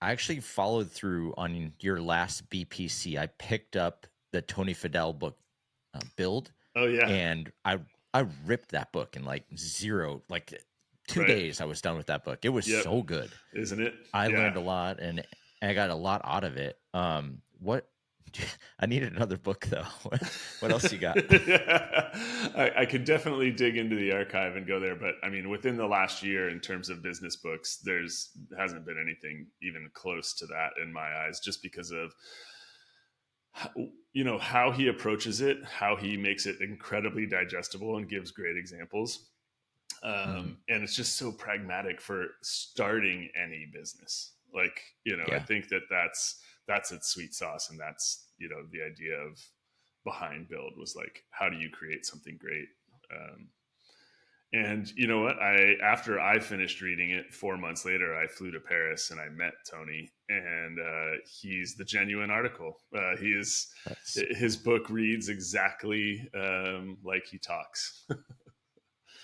I actually followed through on your last BPC. I picked up the Tony Fadell book, Build, Oh yeah, and I ripped that book in like zero, like two right. days. I was done with that book. It was Yep. so good. Isn't it? I Yeah. learned a lot, and I got a lot out of it. What I needed another book though. What else you got? I could definitely dig into the archive and go there, but I mean, within the last year, in terms of business books, there's hasn't been anything even close to that in my eyes, just because of how he approaches it, how he makes it incredibly digestible and gives great examples. Mhm. And it's just so pragmatic for starting any business. Like, I Yeah. think that's its sweet sauce, and that's the idea of behind Build was like, how do you create something great? Um, and you know what? I After I finished reading it, 4 months later, I flew to Paris and I met Tony, and he's the genuine article. He is That's his book reads exactly like he talks.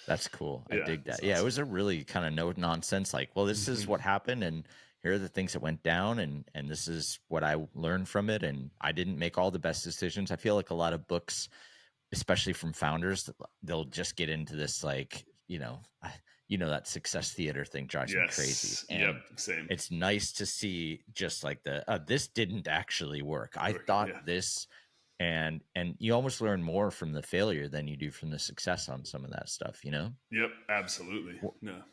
That's cool. I Yeah, dig it's that. Yeah, it awesome. was a really kind of no nonsense, like, well, this is Hmm. what happened, and here are the things that went down, and this is what I learned from it. And I didn't make all the best decisions. I feel like a lot of books, especially from founders, they'll just get into this, like, that success theater thing drives me crazy. Yes. Yep. And Same. it's nice to see just like this didn't actually work. I Work. thought Yeah. this, and you almost learn more from the failure than you do from the success on some of that stuff. Yep. Absolutely. Well, No.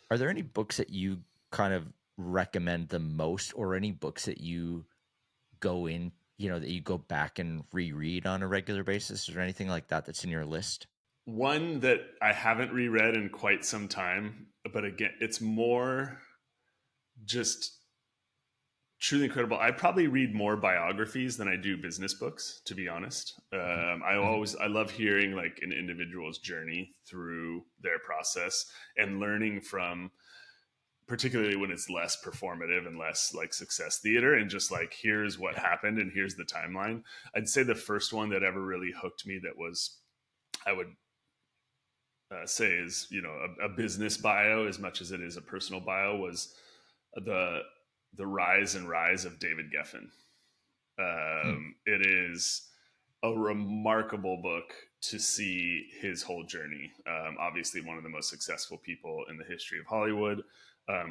are there any books that you kind of recommend the most, or any books that you go in, that you go back and reread on a regular basis? Is there anything like that that's in your list? One that I haven't reread in quite some time, but again, it's more just truly incredible. I probably read more biographies than I do business books, to be honest. Hmm. I love hearing like an individual's journey through their process and learning from, particularly when it's less performative and less like success theater, and just like, here's what Yeah. happened and here's the timeline. I'd say the first one that ever really hooked me, that was, I would say, is a business bio as much as it is a personal bio, was the the rise and rise of David Geffen. Hmm. It is a remarkable book to see his whole journey. Obviously, one of the most successful people in the history of Hollywood.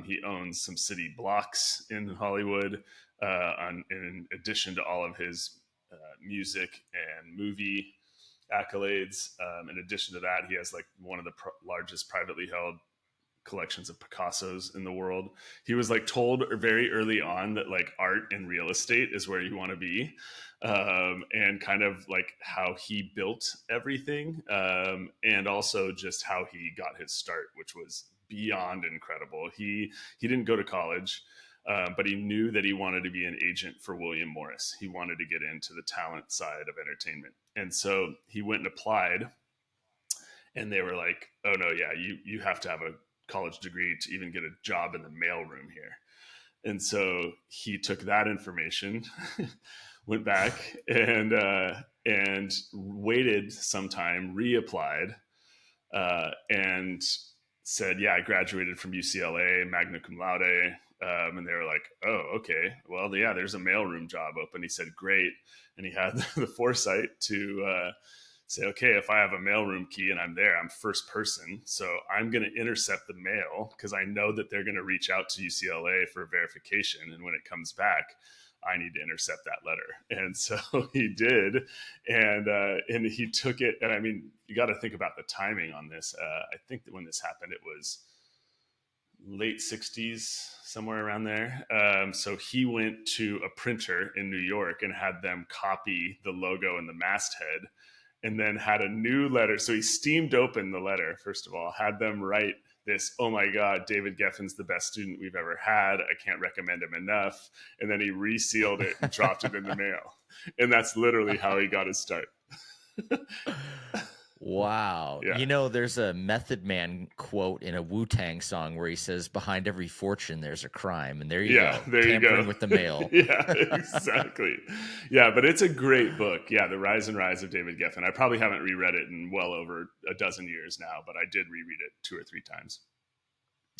He owns some city blocks in Hollywood. In addition to all of his music and movie accolades, in addition to that, he has like one of the largest privately held collections of Picassos in the world. He was like told very early on that like art and real estate is where you want to be, and kind of like how he built everything, and also just how he got his start, which was beyond incredible. He didn't go to college. But he knew that he wanted to be an agent for William Morris. He wanted to get into the talent side of entertainment. And so he went and applied, and they were like, "Oh no, yeah, you have to have a college degree to even get a job in the mailroom here." And so he took that information, went back, and waited some time, reapplied, and said, "Yeah, I graduated from UCLA, magna cum laude." And they were like, "Oh, okay. Well, yeah, there's a mailroom job open." He said, "Great," and he had the foresight to say, "Okay, if I have a mailroom key and I'm there, I'm first person, so I'm going to intercept the mail because I know that they're going to reach out to UCLA for verification, and when it comes back, I need to intercept that letter." And so he did, and he took it. And I mean, you got to think about the timing on this. I think that when this happened, it was late 60s, somewhere around there. So he went to a printer in New York and had them copy the logo and the masthead, and then had a new letter. So he steamed open the letter, first of all, had them write this: "Oh my God, David Geffen's the best student we've ever had. I can't recommend him enough." And then he resealed it and dropped it in the mail. And that's literally how he got his start. Wow. Yeah. There's a Method Man quote in a Wu-Tang song where he says, "Behind every fortune, there's a crime." And there you Yeah, go. there you Tampering go. with the mail. Yeah, exactly. Yeah, but it's a great book. Yeah, The Rise and Rise of David Geffen. I probably haven't reread it in well over a dozen years now, but I did reread it 2 or 3 times.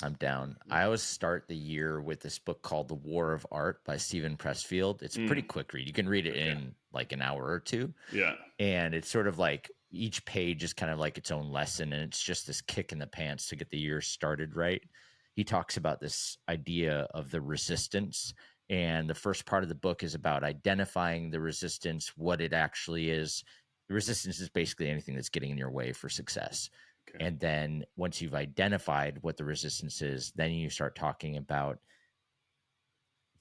I'm down. I always start the year with this book called The War of Art by Stephen Pressfield. It's a pretty Mm, quick read. You can read it okay. in like an hour or two. Yeah. And it's sort of like each page is kind of like its own lesson. And it's just this kick in the pants to get the year started right. He talks about this idea of the resistance. And the first part of the book is about identifying the resistance, what it actually is. The resistance is basically anything that's getting in your way for success. Okay. And then once you've identified what the resistance is, then you start talking about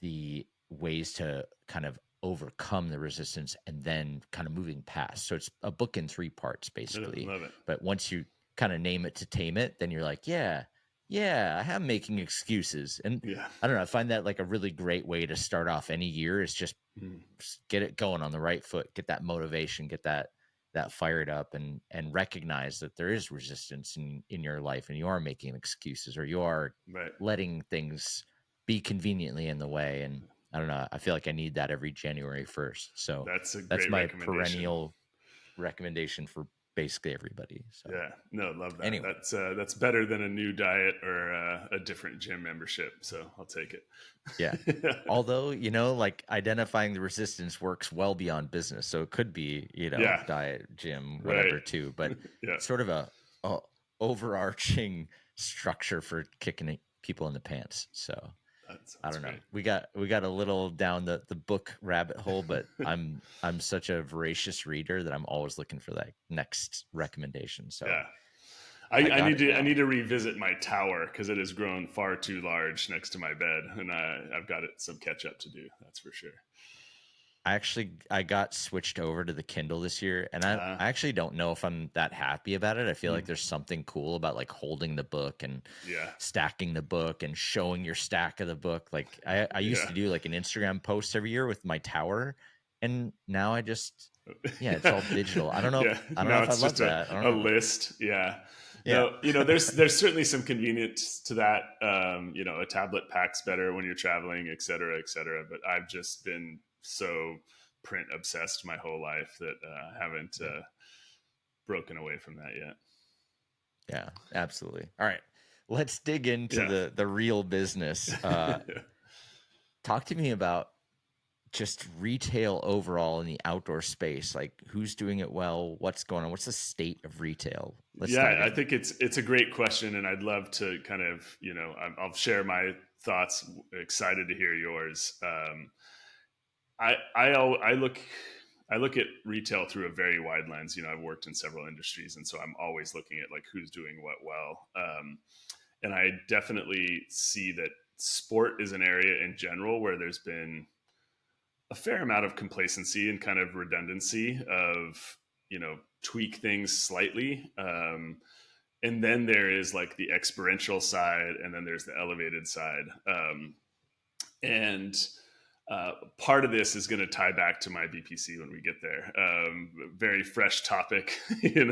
the ways to kind of overcome the resistance and then kind of moving past. So it's a book in three parts, I basically. love it. But once you kind of name it to tame it, then you're like, yeah, I am making excuses. And Yeah. I don't know, I find that like a really great way to start off any year is just Mm, get it going on the right foot, get that motivation, get that fired up, and recognize that there is resistance in your life and you are making excuses or you are right. letting things be conveniently in the way. And I don't know, I feel like I need that every January 1st. So That's a that's great my recommendation. perennial recommendation for basically everybody. So Yeah, no, love that. anyway, That's better than a new diet or a different gym membership. So I'll take yeah. it. Although, like identifying the resistance works well beyond business. So it could be, Yeah, diet, gym, right. whatever too, but Yeah, it's sort of a overarching structure for kicking people in the pants. So that I sounds don't know. great. We got a little down the book rabbit hole, but I'm such a voracious reader that I'm always looking for that next recommendation. So Yeah, I I got need it to now. revisit my tower because it has grown far too large next to my bed, and I've got some catch up to do. That's for sure. I got switched over to the Kindle this year, and Uh, I actually don't know if I'm that happy about it. I feel like mm, there's something cool about like holding the book and yeah, stacking the book and showing your stack of the book. Like I used yeah, to do like an Instagram post every year with my tower, and now yeah, it's all digital. yeah. I don't know Now if I it's just love that. I don't a know. list. Yeah. Yeah. No, there's certainly some convenience to that. A tablet packs better when you're traveling, et cetera, et cetera. But I've just been so print obsessed my whole life that I haven't Yeah. broken away from that yet. Yeah, absolutely. All right. Let's dig into Yeah. the real business. Talk to me about just retail overall in the outdoor space. Like who's doing it well? What's going on? What's the state of retail? Let's dive Yeah, I in. think it's a great question, and I'd love to kind of I'll share my thoughts. Excited to hear yours. I look at retail through a very wide lens. I've worked in several industries, and so I'm always looking at like who's doing what well. And I definitely see that sport is an area in general where there's been a fair amount of complacency and kind of redundancy of tweak things slightly. And then there is like the experiential side, and then there's the elevated side. And part of this is going to tie back to my BPC when we get there. Very fresh topic,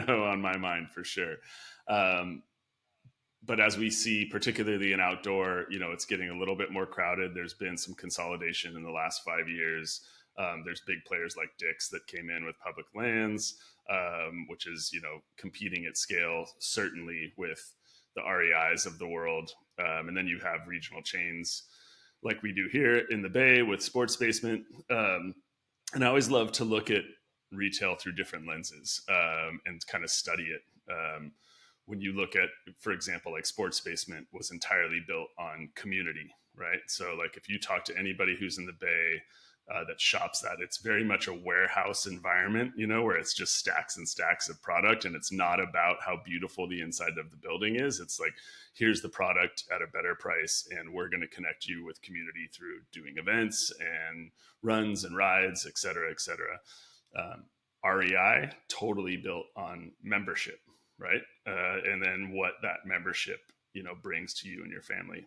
on my mind for sure. Um, but as we see, particularly in outdoor, it's getting a little bit more crowded. There's been some consolidation in the last 5 years. There's big players like Dick's that came in with public lands, which is competing at scale, certainly with the REIs of the world. And then you have regional chains like we do here in the Bay with Sports Basement. And I always love to look at retail through different lenses and kind of study it. When you look at, for example, like Sports Basement was entirely built on community, right? So, like, if you talk to anybody who's in the Bay that shops that, it's very much a warehouse environment, where it's just stacks and stacks of product, and it's not about how beautiful the inside of the building is. It's like, here's the product at a better price, and we're going to connect you with community through doing events and runs and rides, et cetera, et cetera. REI totally built on membership, right? And then what that membership, brings to you and your family.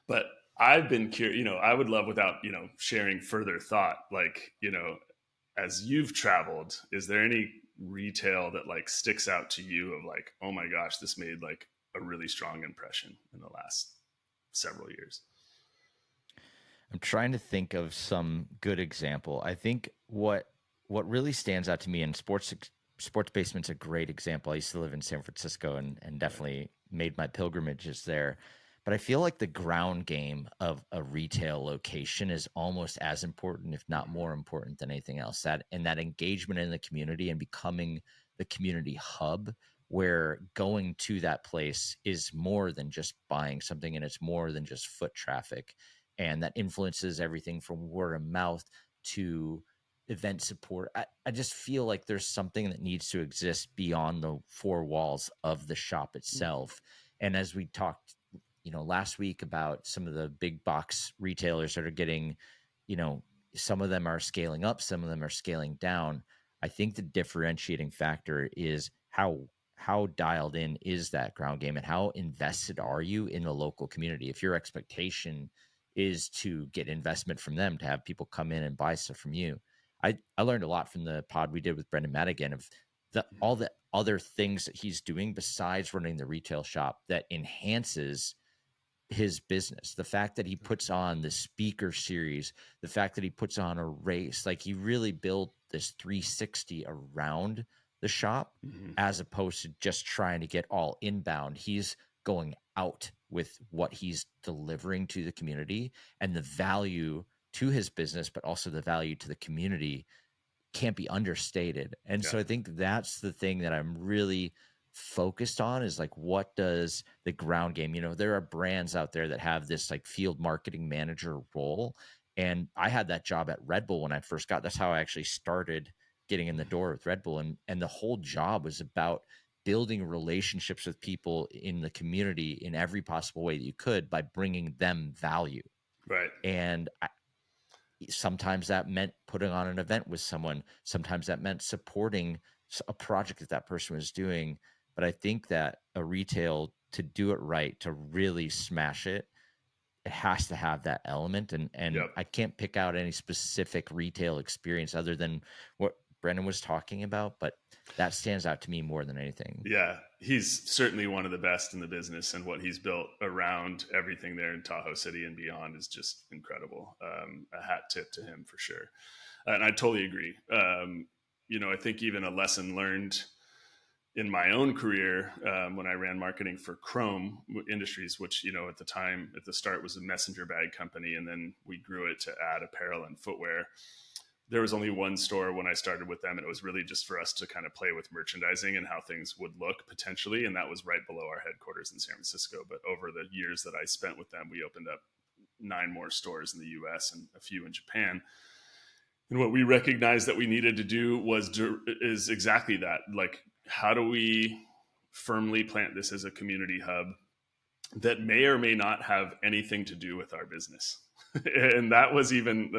But I've been curious, I would love, without, sharing further thought, like, as you've traveled, is there any retail that like sticks out to you of like, oh my gosh, this made like a really strong impression in the last several years? I'm trying to think of some good example. I think what really stands out to me in sports Sports Basement's a great example. I used to live in San Francisco and definitely made my pilgrimages there. But I feel like the ground game of a retail location is almost as important, if not more important than anything else. That engagement in the community and becoming the community hub where going to that place is more than just buying something and it's more than just foot traffic. And that influences everything from word of mouth to event support. I just feel like there's something that needs to exist beyond the four walls of the shop itself. And as we talked, last week about some of the big box retailers that are getting, some of them are scaling up, some of them are scaling down. I think the differentiating factor is how dialed in is that ground game and how invested are you in the local community? If your expectation is to get investment from them, to have people come in and buy stuff from you. I learned a lot from the pod we did with Brendan Madigan of all the other things that he's doing besides running the retail shop that enhances his business. The fact that he puts on the speaker series, the fact that he puts on a race, like he really built this 360 around the shop Mm-hmm. as opposed to just trying to get all inbound. He's going out with what he's delivering to the community and the value to his business, but also the value to the community can't be understated. And Yeah. so I think that's the thing that I'm really focused on is like, what does the ground game, there are brands out there that have this like field marketing manager role. And I had that job at Red Bull when I first got, that's how I actually started getting in the door with Red Bull. And the whole job was about building relationships with people in the community in every possible way that you could by bringing them value. Right. And sometimes that meant putting on an event with someone. Sometimes that meant supporting a project that person was doing. But I think that a retail, to do it right, to really smash it, it has to have that element. And Yep. I can't pick out any specific retail experience other than what Brendan was talking about, but that stands out to me more than anything. Yeah, he's certainly one of the best in the business, and what he's built around everything there in Tahoe City and beyond is just incredible. A hat tip to him for sure. And I totally agree. I think even a lesson learned in my own career when I ran marketing for Chrome Industries, which at the time at the start was a messenger bag company, and then we grew it to add apparel and footwear. There was only one store when I started with them, and it was really just for us to kind of play with merchandising and how things would look potentially, and that was right below our headquarters in San Francisco. But over the years that I spent with them, we opened up 9 more stores in the US and a few in Japan. And what we recognized that we needed to do is exactly that. Like, how do we firmly plant this as a community hub that may or may not have anything to do with our business? And that was even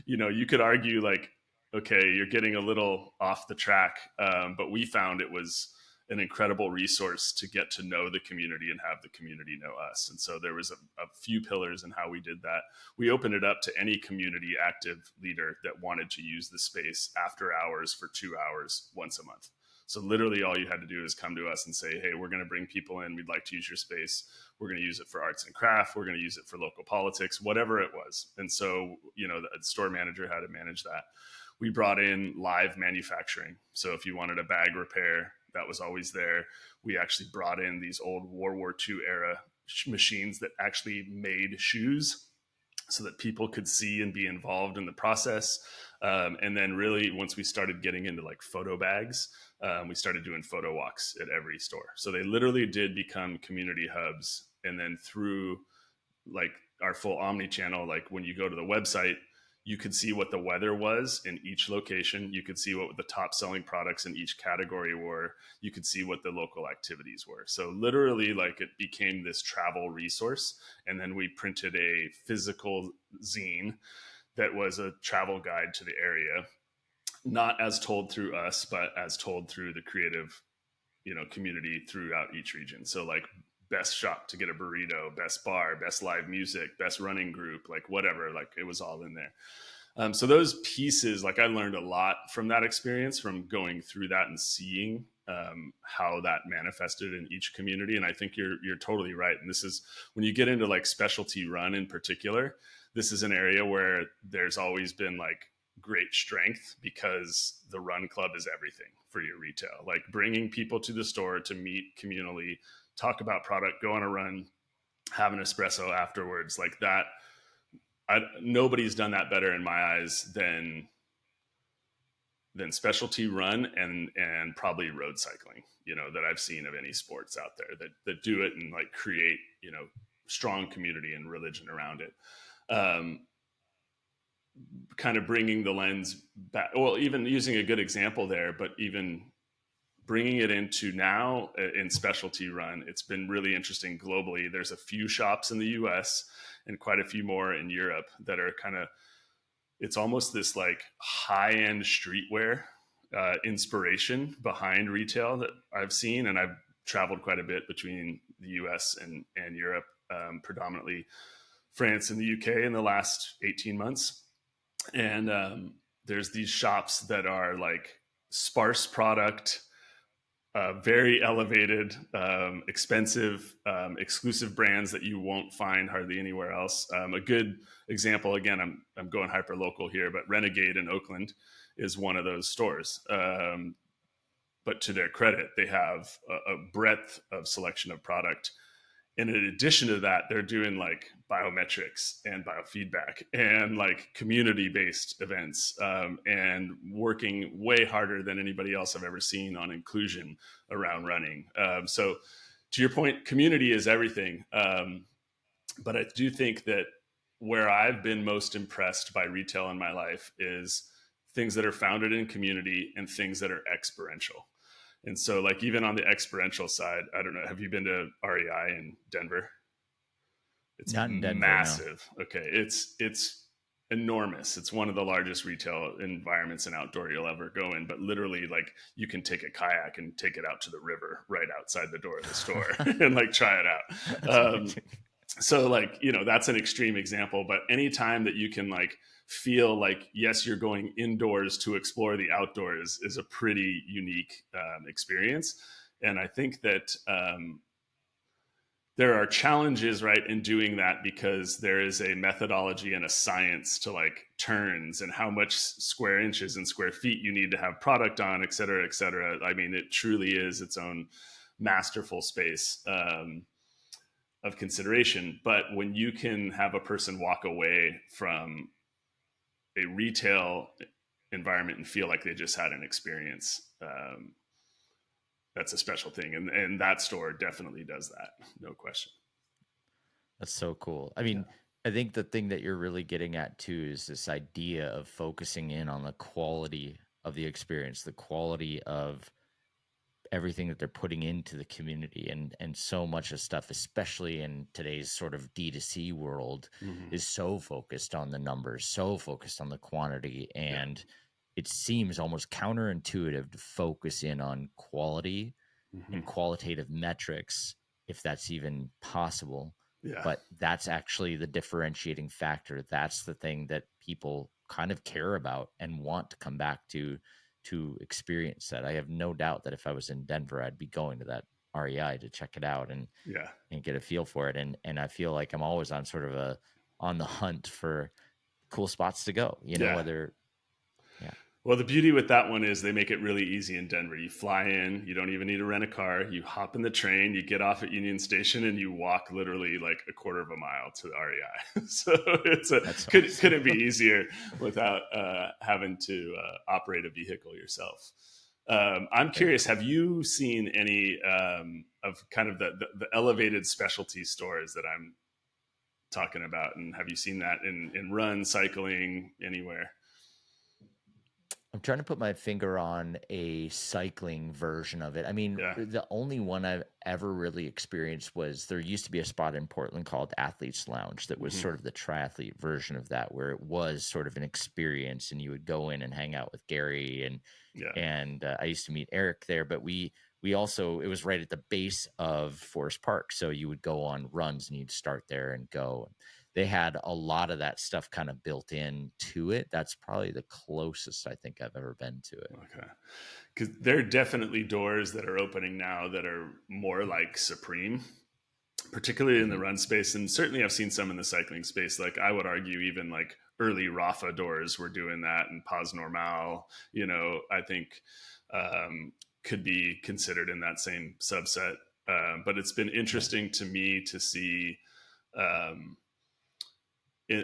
you could argue like, okay, you're getting a little off the track, but we found it was an incredible resource to get to know the community and have the community know us. And so there was a few pillars in how we did that. We opened it up to any community active leader that wanted to use the space after hours for 2 hours once a month. So literally all you had to do is come to us and say, hey, we're going to bring people in. We'd like to use your space. We're going to use it for arts and craft. We're going to use it for local politics, whatever it was. And so, the store manager had to manage that. We brought in live manufacturing. So if you wanted a bag repair, that was always there. We actually brought in these old World War II era machines that actually made shoes so that people could see and be involved in the process. And then really once we started getting into like photo bags, we started doing photo walks at every store. So they literally did become community hubs. And then through like our full omni-channel, like when you go to the website, you could see what the weather was in each location. You could see what the top selling products in each category were. You could see what the local activities were. So literally like it became this travel resource. And then we printed a physical zine that was a travel guide to the area, not as told through us, but as told through the creative, community throughout each region. So like best shop to get a burrito, best bar, best live music, best running group, like whatever, like it was all in there. So those pieces, like I learned a lot from that experience, from going through that and seeing how that manifested in each community. And I think you're totally right. And this is when you get into like specialty run in particular, this is an area where there's always been like great strength because the run club is everything for your retail. Like bringing people to the store to meet communally, talk about product, go on a run, have an espresso afterwards, like that. Nobody's done that better in my eyes than specialty run and probably road cycling, that I've seen of any sports out there that do it and like create, strong community and religion around it. Kind of bringing the lens back, well, even using a good example there, but even bringing it into now in specialty run, it's been really interesting globally. There's a few shops in the US and quite a few more in Europe that are kind of, it's almost this like high-end streetwear inspiration behind retail that I've seen. And I've traveled quite a bit between the US and Europe, predominantly France and the UK in the last 18 months. And there's these shops that are like sparse product, very elevated, expensive, exclusive brands that you won't find hardly anywhere else. A good example, again, I'm going hyper local here, but Renegade in Oakland is one of those stores. But to their credit, they have a breadth of selection of product. And in addition to that, they're doing like biometrics and biofeedback and like community-based events, and working way harder than anybody else I've ever seen on inclusion around running. So to your point, community is everything. But I do think that where I've been most impressed by retail in my life is things that are founded in community and things that are experiential. And so like even on the experiential side, I don't know, have you been to REI in Denver? It's Not in Denver, no. massive. Okay. It's enormous. It's one of the largest retail environments and outdoor you'll ever go in, but literally like you can take a kayak and take it out to the river right outside the door of the store and like try it out. So like, that's an extreme example, but anytime that you can like feel like, yes, you're going indoors to explore the outdoors is a pretty unique experience. And I think that there are challenges, right, in doing that because there is a methodology and a science to like turns and how much square inches and square feet you need to have product on, et cetera, et cetera. I mean, it truly is its own masterful space of consideration. But when you can have a person walk away from a retail environment and feel like they just had an experience, that's a special thing. And that store definitely does that. No question. That's so cool. I mean, I think the thing that you're really getting at too is this idea of focusing in on the quality of the experience, the quality of everything that they're putting into the community. And so much of stuff, especially in today's sort of D2C world, is so focused on the numbers, so focused on the quantity. And it seems almost counterintuitive to focus in on quality and qualitative metrics, if that's even possible. Yeah. But that's actually the differentiating factor. That's the thing that people kind of care about and want to come back to experience that. I have no doubt that if I was in Denver, I'd be going to that REI to check it out and get a feel for it. And I feel like I'm always on sort of on the hunt for cool spots to go, whether. Well, the beauty with that one is they make it really easy in Denver. You fly in, you don't even need to rent a car. You hop in the train, you get off at Union Station, and you walk literally like a quarter of a mile to the REI. So couldn't be easier without having to operate a vehicle yourself. I'm curious, have you seen any of kind of the elevated specialty stores that I'm talking about? And have you seen that in run, cycling, anywhere? I'm trying to put my finger on a cycling version of it. I mean, the only one I've ever really experienced was there used to be a spot in Portland called Athletes Lounge that was sort of the triathlete version of that, where it was sort of an experience and you would go in and hang out with Gary and I used to meet Eric there, but we also, it was right at the base of Forest Park. So you would go on runs and you'd start there and go. They had a lot of that stuff kind of built in to it. That's probably the closest I think I've ever been to it. Okay. Because there are definitely doors that are opening now that are more like Supreme, particularly in the run space. And certainly I've seen some in the cycling space. Like I would argue even like early Rafa doors were doing that, and Pas Normal, I think could be considered in that same subset. But it's been Yeah. interesting to me to see um,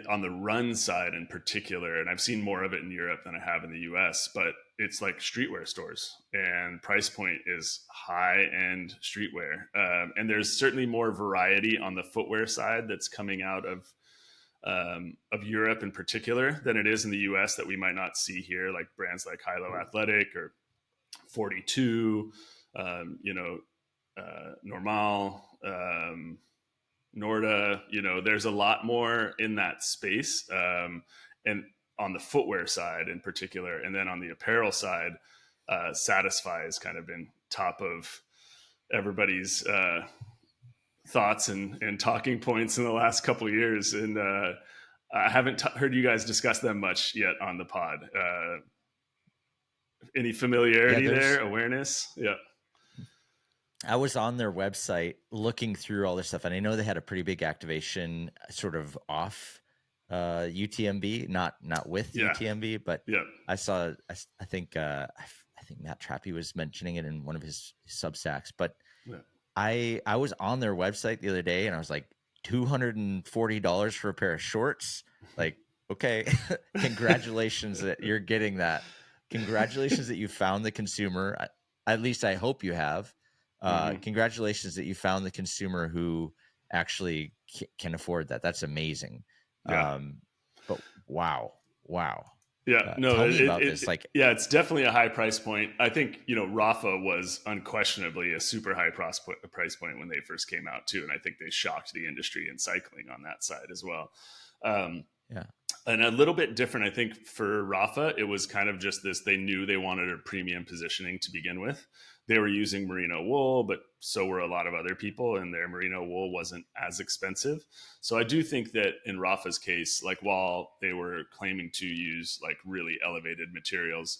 on the run side in particular, and I've seen more of it in Europe than I have in the US, but it's like streetwear stores, and price point is high end streetwear. And there's certainly more variety on the footwear side that's coming out of Europe in particular than it is in the US that we might not see here, like brands like Hilo Athletic or 42, Normal, Norda. There's a lot more in that space, and on the footwear side in particular, and then on the apparel side, Satisfy has kind of been top of everybody's thoughts and talking points in the last couple of years, and I haven't heard you guys discuss them much yet on the pod. Any Yeah, familiarity there? there's Awareness? Yeah. I was on their website looking through all their stuff, and I know they had a pretty big activation sort of off UTMB, not with Yeah. UTMB, but Yeah. I think Matt Trappy was mentioning it in one of his Substacks, but Yeah. I was on their website the other day and I was like, $240 for a pair of shorts. Like, okay, congratulations that you're getting that. Congratulations that you found the consumer. At least I hope you have. Mm-hmm. Congratulations that you found the consumer who actually can afford that. That's amazing. Yeah. But wow. Yeah, no, Tell me about this. Like, yeah, it's definitely a high price point. I think, Rafa was unquestionably a super high price point when they first came out too. And I think they shocked the industry in cycling on that side as well. yeah, And a little bit different, I think, for Rafa, it was kind of just this, they knew they wanted a premium positioning to begin with. They were using merino wool, but so were a lot of other people, and their merino wool wasn't as expensive. So I do think that in Rafa's case, like while they were claiming to use like really elevated materials,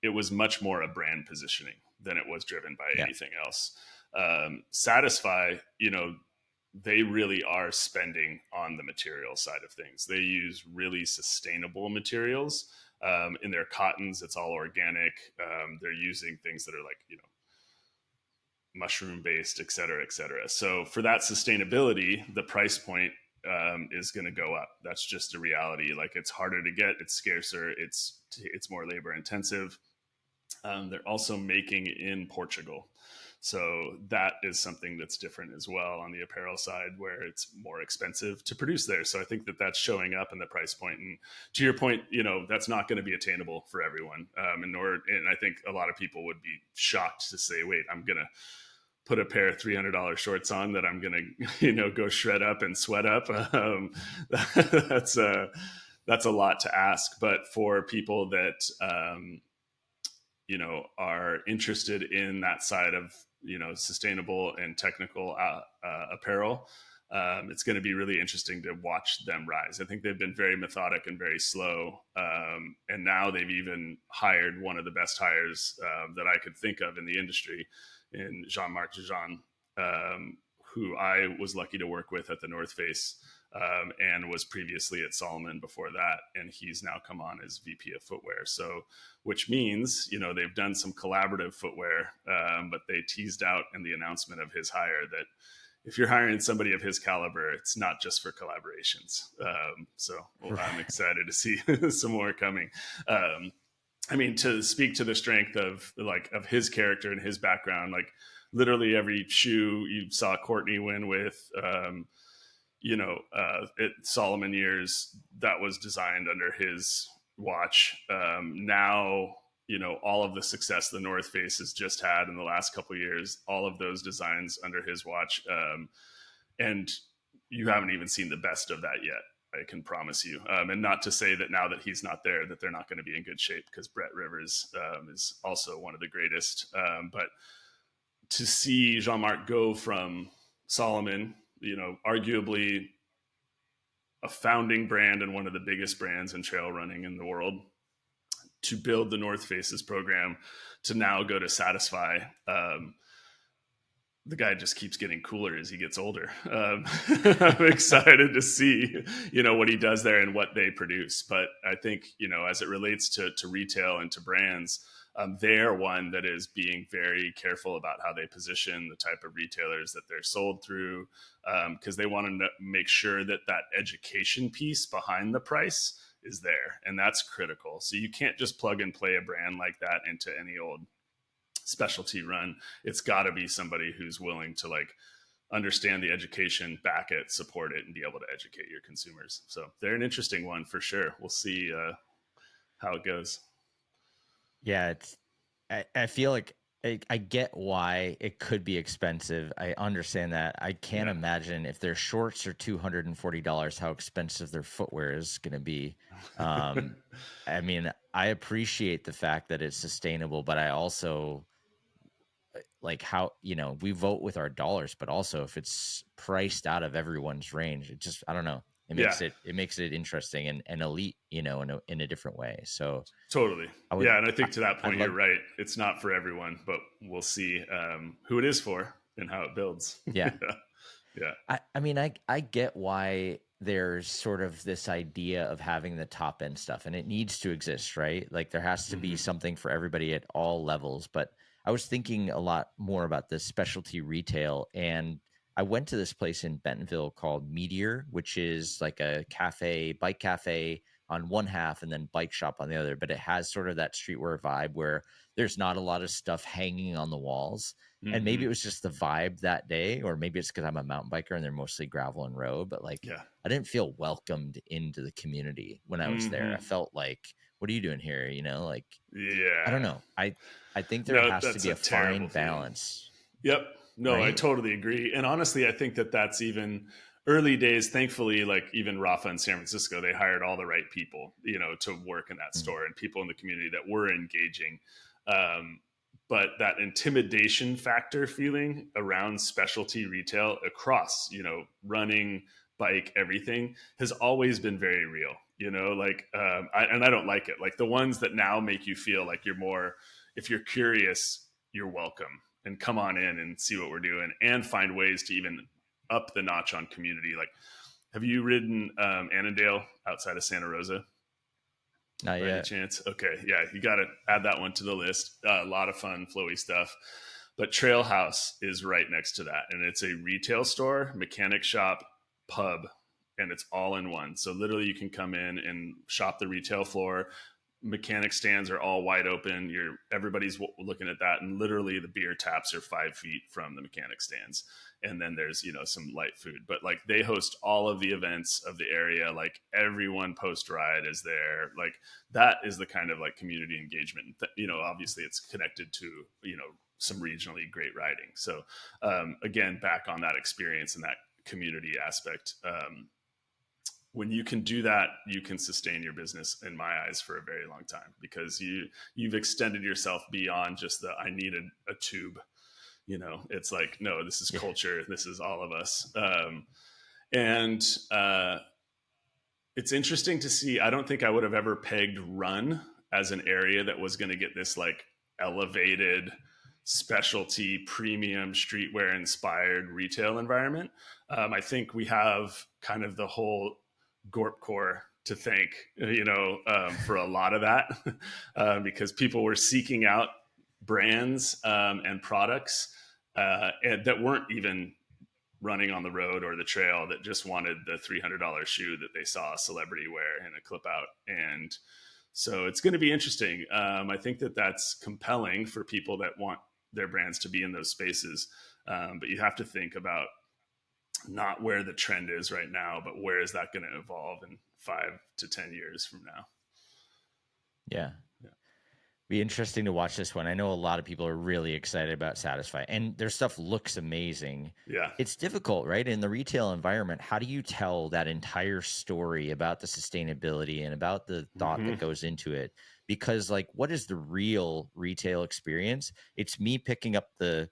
it was much more a brand positioning than it was driven by yeah, anything else. Satisfy, they really are spending on the material side of things. They use really sustainable materials. In their cottons, it's all organic. They're using things that are like, mushroom based, et cetera, et cetera. So for that sustainability, the price point is going to go up. That's just a reality. Like it's harder to get, it's scarcer, it's more labor intensive. They're also making in Portugal. So that is something that's different as well on the apparel side, where it's more expensive to produce there. So I think that that's showing up in the price point. And to your point, that's not going to be attainable for everyone. And I think a lot of people would be shocked to say, wait, I'm going to put a pair of $300 shorts on that I'm going to, go shred up and sweat up. That's a lot to ask. But for people that, are interested in that side of, sustainable and technical apparel, it's going to be really interesting to watch them rise. I think they've been very methodic and very slow. And now they've even hired one of the best hires that I could think of in the industry, in Jean-Marc Jean, who I was lucky to work with at the North Face, and was previously at Salomon before that. And he's now come on as VP of footwear. So, which means, they've done some collaborative footwear, but they teased out in the announcement of his hire that if you're hiring somebody of his caliber, it's not just for collaborations. I'm excited to see some more coming. To speak to the strength of his character and his background, like literally every shoe you saw Courtney win with, Solomon years, that was designed under his watch. Now, all of the success the North Face has just had in the last couple of years, all of those designs under his watch. And you haven't even seen the best of that yet, I can promise you. And not to say that now that he's not there, that they're not going to be in good shape, because Brett Rivers is also one of the greatest. But to see Jean-Marc go from Salomon, arguably a founding brand and one of the biggest brands in trail running in the world, to build the North Faces program, to now go to Satisfy, the guy just keeps getting cooler as he gets older. I'm excited to see, what he does there and what they produce. But I think, as it relates to retail and to brands, they're one that is being very careful about how they position the type of retailers that they're sold through, because they want to make sure that that education piece behind the price is there. And that's critical. So you can't just plug and play a brand like that into any old specialty run. It's got to be somebody who's willing to like understand the education, back it, support it, and be able to educate your consumers. So they're an interesting one for sure. We'll see how it goes. Yeah, I feel like I get why it could be expensive. I understand that. I can't Yeah. imagine if their shorts are $240, how expensive their footwear is going to be. Um, I mean, I appreciate the fact that it's sustainable, but I also like how, we vote with our dollars, but also if it's priced out of everyone's range, it just, I don't know. Yeah, It makes it interesting and elite, in a different way. So totally. I would, Yeah. And I I, think to that I'd point, you're love, right. It's not for everyone, but we'll see who it is for and how it builds. yeah. Yeah. Yeah. I mean, I get why there's sort of this idea of having the top end stuff, and it needs to exist, right? Like there has to be Hmm. something for everybody at all levels. But I was thinking a lot more about this specialty retail, and I went to this place in Bentonville called Meteor, which is like a cafe, bike cafe on one half and then bike shop on the other. But it has sort of that streetwear vibe where there's not a lot of stuff hanging on the walls, and maybe it Hmm. was just the vibe that day, or maybe it's because I'm a mountain biker and they're mostly gravel and road, but like Yeah. I didn't feel welcomed into the community when I was there. I Hmm. felt like, what are you doing here? Like I don't Yeah. know. I think there No, has to that's be a a fine terrible feeling. balance, Yep. No, I right? totally agree. And honestly, I think that that's even early days. Thankfully, like even Rafa in San Francisco, they hired all the right people, to work in that Mm. store and people in the community that were engaging. Um, but that intimidation factor feeling around specialty retail across, running, bike, everything has always been very real. And I don't like it. Like the ones that now make you feel like you're more, if you're curious, you're welcome and come on in and see what we're doing and find ways to even up the notch on community. Like, have you ridden Annandale outside of Santa Rosa Not by any yet. chance? Okay. Yeah. You got to add that one to the list. A lot of fun, flowy stuff. But Trail House is right next to that. And it's a retail store, mechanic shop, pub, and it's all in one. So literally you can come in and shop the retail floor. Mechanic stands are all wide open. Everybody's looking at that, and literally the beer taps are 5 feet from the mechanic stands. And then there's some light food, but like they host all of the events of the area. Like everyone post ride is there. Like that is the kind of like community engagement. Obviously it's connected to some regionally great riding. So again, back on that experience and that community aspect. When you can do that, you can sustain your business in my eyes for a very long time because you've extended yourself beyond just the I need a tube. It's like, no, this is Yeah. culture. This is all of us. And it's interesting to see. I don't think I would have ever pegged run as an area that was going to get this like elevated specialty premium streetwear inspired retail environment. I think we have kind of the whole Gorp Core to thank, for a lot of that, because people were seeking out brands and products and that weren't even running on the road or the trail, that just wanted the $300 shoe that they saw a celebrity wear in a clip out. And so it's going to be interesting. I think that that's compelling for people that want their brands to be in those spaces. But you have to think about not where the trend is right now, but where is that going to evolve in 5 to 10 years from now? Yeah. Yeah. Be interesting to watch this one. I know a lot of people are really excited about Satisfy, and their stuff looks amazing. Yeah. It's difficult, right? In the retail environment, how do you tell that entire story about the sustainability and about the thought Mm-hmm. that goes into it? Because, like, what is the real retail experience? It's me picking up the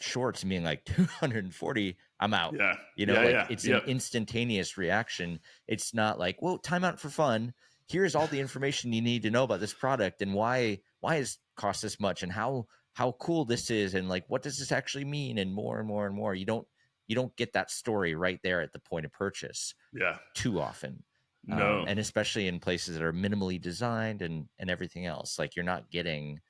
shorts and being like 240, I'm out. Yeah. Like Yeah. it's an Yep. instantaneous reaction. It's not like, well, time out for fun. Here's all the information you need to know about this product and why is cost this much and how how cool this is and like what does this actually mean, and more and more and more. You don't get that story right there at the point of purchase Yeah. too often. No. And especially in places that are minimally designed and everything else, like you're not getting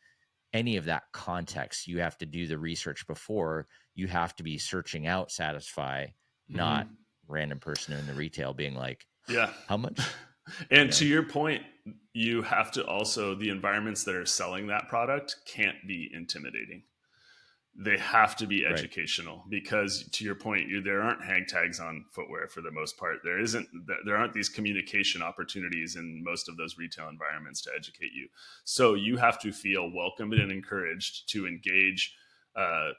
any of that context. You have to do the research before. You have to be searching out Satisfy, not Mhm. random person in the retail being like, Yeah. how much, you And to know? your point, you have to also, the environments that are selling that product can't be intimidating. They have to be Right. educational because, to your point, there aren't hang tags on footwear for the most part. There aren't these communication opportunities in most of those retail environments to educate you. So you have to feel welcomed and encouraged to engage uh,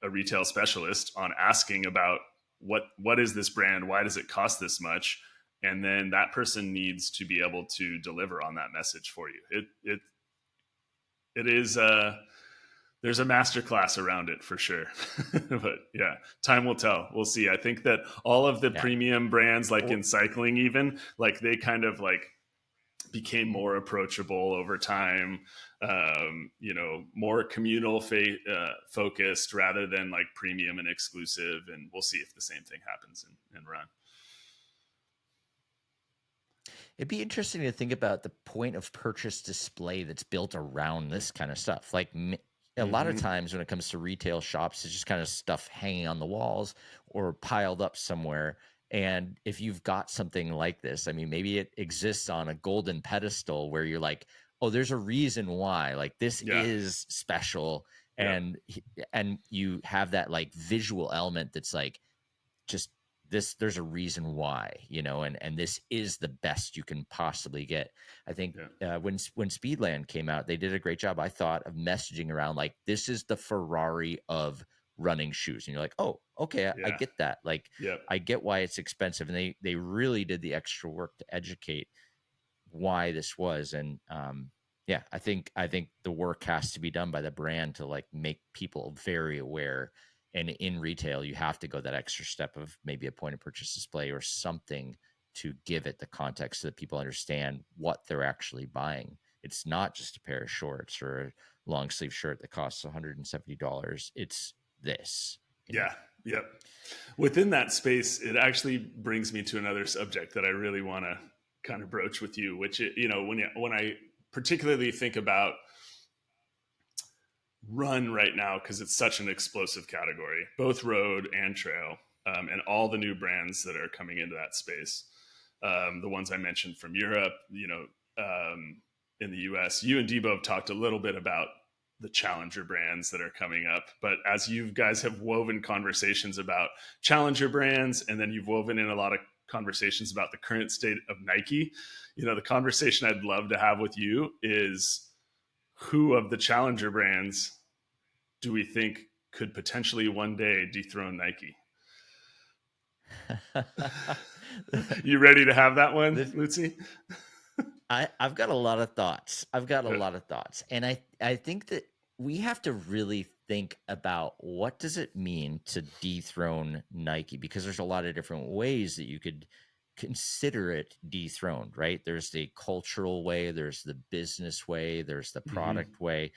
a retail specialist on asking about what is this brand, why does it cost this much, and then that person needs to be able to deliver on that message for you. It is there's a master class around it for sure. But yeah, time will tell. We'll see. I think that all of the Yeah. premium brands, like Or in cycling, even like they kind of like became more approachable over time. More communal focused rather than like premium and exclusive. And we'll see if the same thing happens in run. it'd be interesting to think about the point of purchase display that's built around this kind of stuff. Like a lot of Mm-hmm. times when it comes to retail shops, it's just kind of stuff hanging on the walls or piled up somewhere. And if you've got something like this, I mean, maybe it exists on a golden pedestal where you're like, oh, there's a reason why, like this Yeah. is special. Yep. And you have that like visual element that's like, just this, there's a reason why, and this is the best you can possibly get. I think Yeah. when Speedland came out, they did a great job, I thought, of messaging around like this is the Ferrari of running shoes, and you're like, oh, okay, I Yeah. get that. Like, Yep. I get why it's expensive, and they really did the extra work to educate why this was. And yeah, I think the work has to be done by the brand to like make people very aware. And in retail, you have to go that extra step of maybe a point of purchase display or something to give it the context so that people understand what they're actually buying. It's not just a pair of shorts or a long sleeve shirt that costs $170. It's this, you know. Yeah. Yep. Within that space, it actually brings me to another subject that I really want to kind of broach with you, which when I particularly think about run right now because it's such an explosive category, both road and trail, and all the new brands that are coming into that space. The ones I mentioned from Europe, in the US. You and Debo have talked a little bit about the challenger brands that are coming up. But as you guys have woven conversations about challenger brands, and then you've woven in a lot of conversations about the current state of Nike, the conversation I'd love to have with you is who of the challenger brands do we think could potentially one day dethrone Nike? You ready to have that one, this, Lucy? I've got a lot of thoughts. I've got a Yeah. lot of thoughts. And I think that we have to really think about what does it mean to dethrone Nike, because there's a lot of different ways that you could consider it dethroned, right? There's the cultural way, there's the business way, there's the Mm-hmm. product way.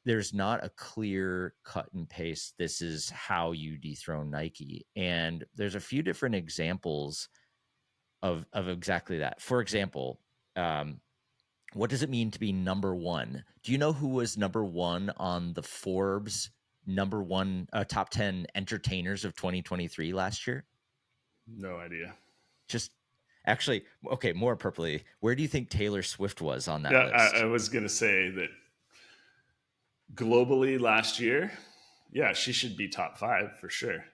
There's not a clear cut and paste, this is how you dethrone Nike. And there's a few different examples of exactly that. For example, um, what does it mean to be number one? Do you know who was number one on the Forbes number one top 10 entertainers of 2023 last year? No idea. Just actually, okay, more appropriately, where do you think Taylor Swift was on that Yeah, I list? was going to say that globally last year, yeah, she should be top five for sure.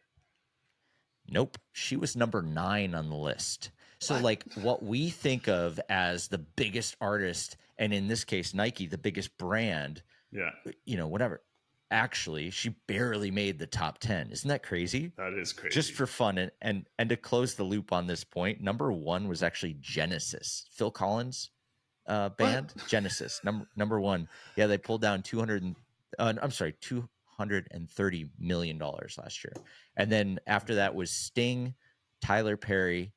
Nope. She was number 9 on the list. So, What? like, what we think of as the biggest artist, and in this case, Nike, the biggest brand, Yeah, whatever. Actually, she barely made the top 10. Isn't that crazy? that is Just crazy. for fun, and to close the loop on this point, number 1 was actually Genesis, Phil Collins What? band. Genesis, number 1. Yeah, they pulled down 230 million dollars last year. And then after that was Sting, Tyler Perry,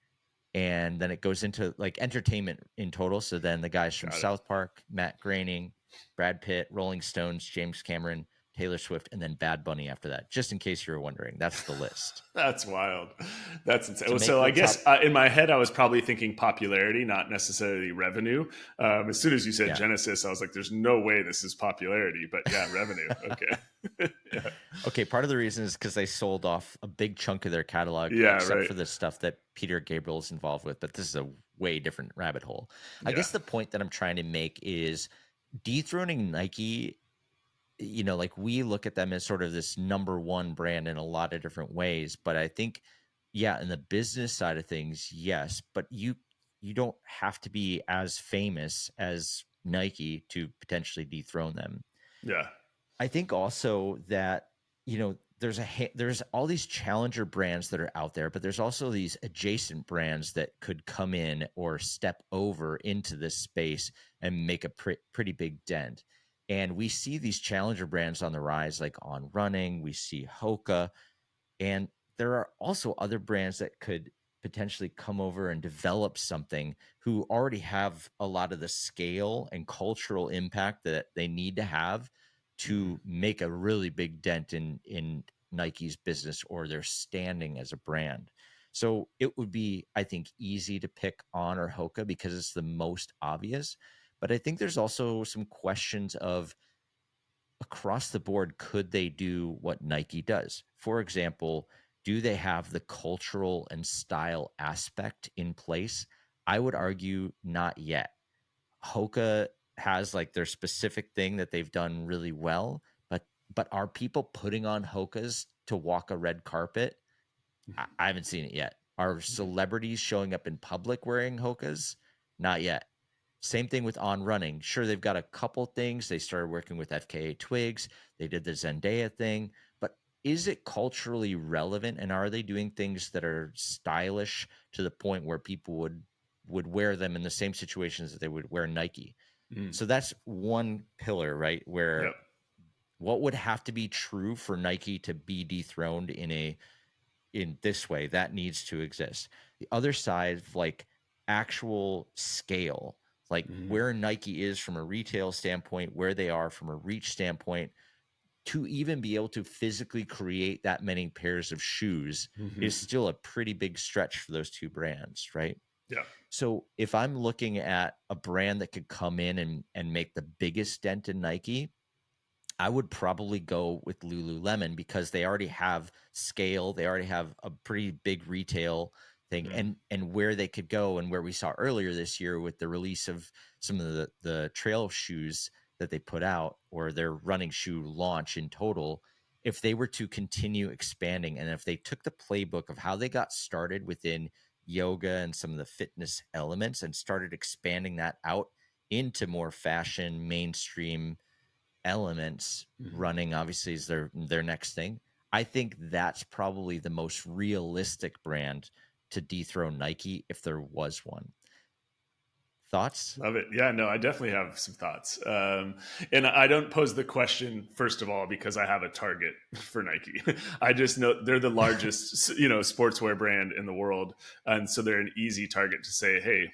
and then it goes into like entertainment in total. So then the guys from Got it. South Park, Matt Groening, Brad Pitt, Rolling Stones, James Cameron, Taylor Swift, and then Bad Bunny after that. Just in case you were wondering, that's the list. That's wild. That's To insane. make So the I guess top, in my head, I was probably thinking popularity, not necessarily revenue. As soon as you said yeah. Genesis, I was like, there's no way this is popularity, but yeah, revenue. Okay. Yeah. Okay, part of the reason is because they sold off a big chunk of their catalog, Yeah. except Right. for the stuff that Peter Gabriel is involved with. But this is a way different rabbit hole. I Yeah. guess the point that I'm trying to make is dethroning Nike. Like we look at them as sort of this number one brand in a lot of different ways. But I think, yeah, in the business side of things, yes. But you don't have to be as famous as Nike to potentially dethrone them. Yeah. I think also that there's all these challenger brands that are out there, but there's also these adjacent brands that could come in or step over into this space and make a pretty big dent. And we see these challenger brands on the rise, like On Running. We see Hoka, and there are also other brands that could potentially come over and develop something who already have a lot of the scale and cultural impact that they need to have Hmm. to make a really big dent in Nike's business or their standing as a brand. So it would be, I think, easy to pick On or Hoka because it's the most obvious. But I think there's also some questions of across the board, could they do what Nike does? For example, do they have the cultural and style aspect in place? I would argue not yet. Hoka has like their specific thing that they've done really well, but are people putting on Hokas to walk a red carpet? I haven't seen it yet. Are celebrities showing up in public wearing Hokas? Not yet. Same thing with On Running. Sure, they've got a couple things. They started working with FKA Twigs. They did the Zendaya thing. But is it culturally relevant? And are they doing things that are stylish to the point where people would wear them in the same situations that they would wear Nike? Mm. So that's one pillar, right? Where Yep. what would have to be true for Nike to be dethroned in this way that needs to exist. The other side of like actual scale, like Hmm. where Nike is from a retail standpoint, where they are from a reach standpoint, to even be able to physically create that many pairs of shoes is Hmm. still a pretty big stretch for those two brands, right? Yeah. So if I'm looking at a brand that could come in and make the biggest dent in Nike, I would probably go with Lululemon because they already have scale. They already have a pretty big retail thing, Mm. and where they could go, and where we saw earlier this year with the release of some of the trail shoes that they put out, or their running shoe launch in total. If they were to continue expanding, and if they took the playbook of how they got started within yoga and some of the fitness elements and started expanding that out into more fashion, mainstream elements, Hmm. running obviously is their next thing. I think that's probably the most realistic brand to dethrone Nike if there was one. Thoughts? Love it. Yeah, no, I definitely have some thoughts. And I don't pose the question, first of all, because I have a target for Nike. I just know they're the largest, sportswear brand in the world. And so they're an easy target to say, hey,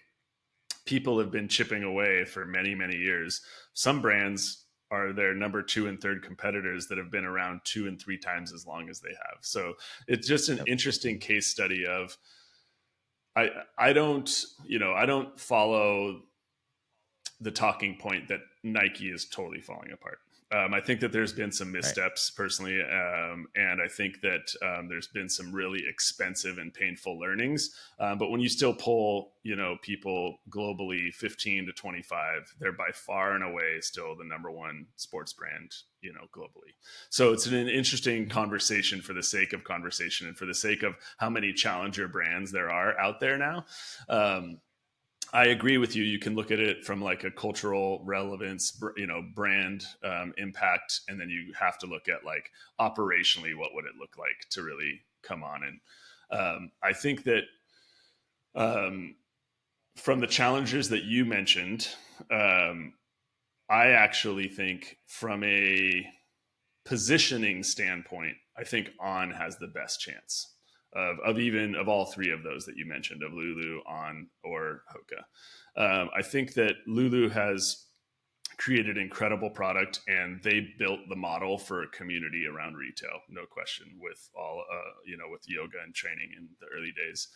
people have been chipping away for many, many years. Some brands are their number two and third competitors that have been around 2 and 3 times as long as they have. So it's just an Yep. interesting case study of I I don't I don't follow the talking point that Nike is totally falling apart. I think that there's been some Right. missteps personally, and I think that there's been some really expensive and painful learnings. But when you still pull, people globally 15 to 25, they're by far and away still the number one sports brand, globally. So it's an interesting Mhm. conversation for the sake of conversation and for the sake of how many challenger brands there are out there now. Um, I agree with you. You can look at it from like a cultural relevance, brand impact, and then you have to look at like operationally what would it look like to really come on. And I think that um, from the challenges that you mentioned, um, I actually think from a positioning standpoint, I think On has the best chance of all three of those that you mentioned, of Lulu, On, or Hoka. I think that Lulu has created incredible product, and they built the model for a community around retail, no question, with all with yoga and training in the early days.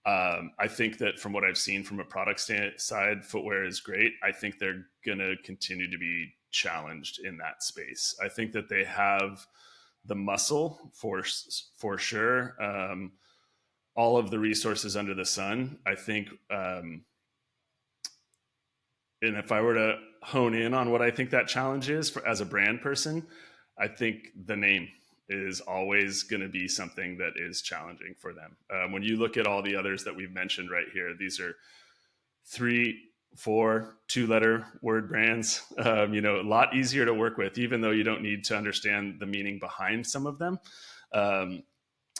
I think that from what I've seen from a product side, footwear is great. I think they're going to continue to be challenged in that space. I think that they have the muscle for sure. All of the resources under the sun. I think, and if I were to hone in on what I think that challenge is as a brand person, I think the name is always going to be something that is challenging for them. When you look at all the others that we've mentioned right here, these are 3, 4, 2-letter word brands. A lot easier to work with, even though you don't need to understand the meaning behind some of them.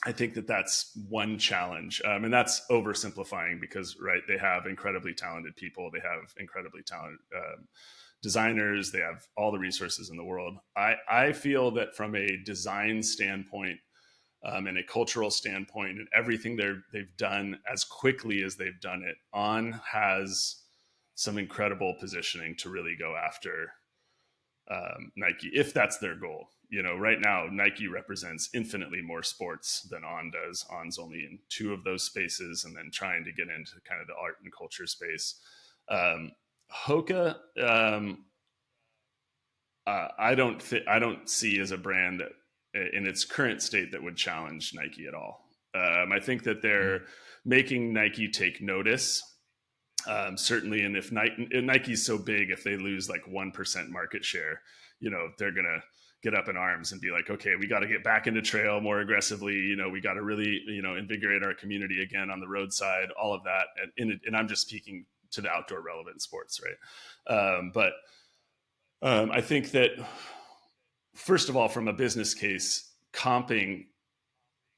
I think that that's one challenge. And that's oversimplifying because, right, they have incredibly talented people. They have incredibly talented designers. They have all the resources in the world. I feel that from a design standpoint and a cultural standpoint and everything they've done as quickly as they've done it, On has some incredible positioning to really go after Nike, if that's their goal. Right now, Nike represents infinitely more sports than On does. On's only in 2 of those spaces, and then trying to get into kind of the art and culture space. Hoka, I don't see as a brand in its current state that would challenge Nike at all. I think that they're making Nike take notice. Certainly, and if Nike's so big, if they lose like 1% market share, they're gonna get up in arms and be like, okay, we got to get back into trail more aggressively. We got to really, invigorate our community again on the roadside, all of that. And I'm just speaking to the outdoor relevant sports, right? But I think that, first of all, from a business case, comping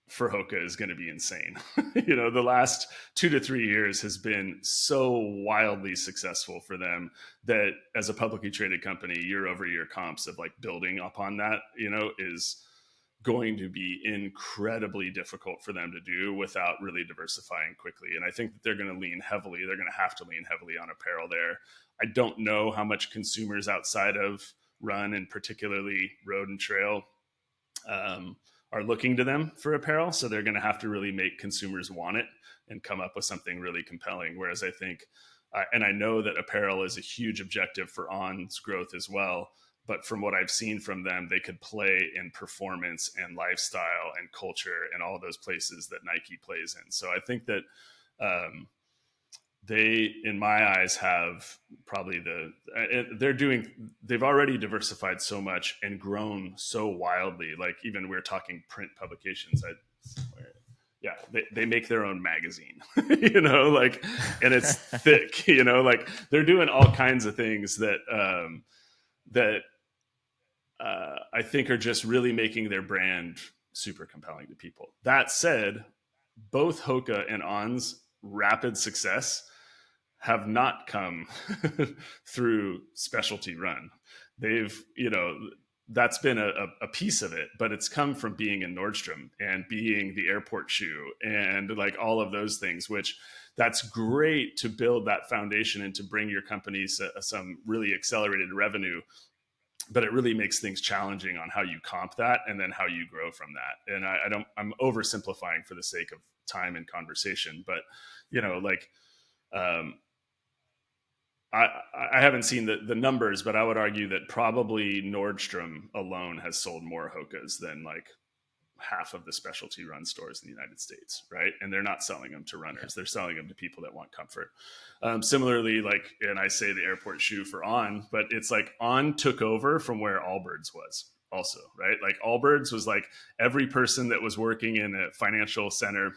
for Hoka is going to be insane. The last 2 to 3 years has been so wildly successful for them that as a publicly traded company, year over year comps of like building upon that, is going to be incredibly difficult for them to do without really diversifying quickly. And I think that they're going to lean heavily. They're going to have to lean heavily on apparel there. I don't know how much consumers outside of run and particularly road and trail, are looking to them for apparel. So they're going to have to really make consumers want it and come up with something really compelling. Whereas I think, and I know that apparel is a huge objective for On's growth as well. But from what I've seen from them, they could play in performance and lifestyle and culture and all those places that Nike plays in. So I think that they, in my eyes, have probably they've already diversified so much and grown so wildly. Like even we're talking print publications. They make their own magazine, and it's thick, like they're doing all kinds of things that I think are just really making their brand super compelling to people. That said, both Hoka and On's rapid success have not come through specialty run. They've, that's been a piece of it, but it's come from being in Nordstrom and being the airport shoe and like all of those things, which that's great to build that foundation and to bring your companies some really accelerated revenue. But it really makes things challenging on how you comp that and then how you grow from that. And I'm oversimplifying for the sake of time and conversation, but I haven't seen the numbers, but I would argue that probably Nordstrom alone has sold more Hokas than like half of the specialty run stores in the United States, right? And they're not selling them to runners. They're selling them to people that want comfort. Similarly, and I say the airport shoe for On, but it's like On took over from where Allbirds was also, right? Like Allbirds was like every person that was working in a financial center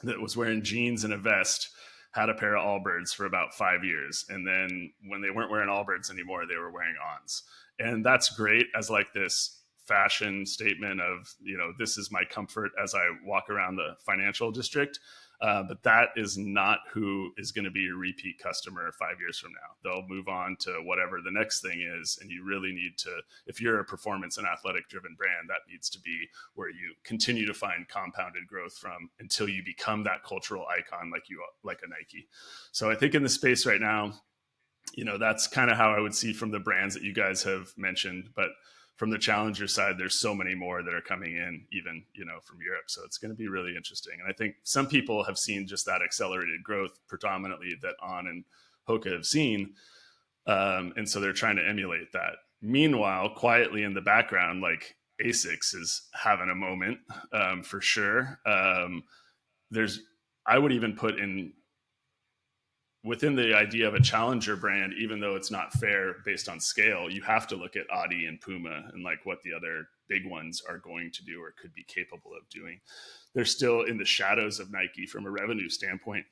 that was wearing jeans and a vest had a pair of Allbirds for about 5 years. And then when they weren't wearing Allbirds anymore, they were wearing Ons. And that's great as like this fashion statement of, this is my comfort as I walk around the financial district. But that is not who is going to be your repeat customer 5 years from now. They'll move on to whatever the next thing is. And you really need to, if you're a performance and athletic driven brand, that needs to be where you continue to find compounded growth from until you become that cultural icon like a Nike. So I think in the space right now, That's kind of how I would see from the brands that you guys have mentioned. But from the challenger side, there's so many more that are coming in, even, from Europe. So it's going to be really interesting. And I think some people have seen just that accelerated growth predominantly that On and Hoka have seen. And so they're trying to emulate that. Meanwhile, quietly in the background, like ASICS is having a moment, for sure. There's, I would even put in within the idea of a challenger brand, even though it's not fair based on scale, you have to look at Audi and Puma and like what the other big ones are going to do or could be capable of doing. They're still in the shadows of Nike from a revenue standpoint.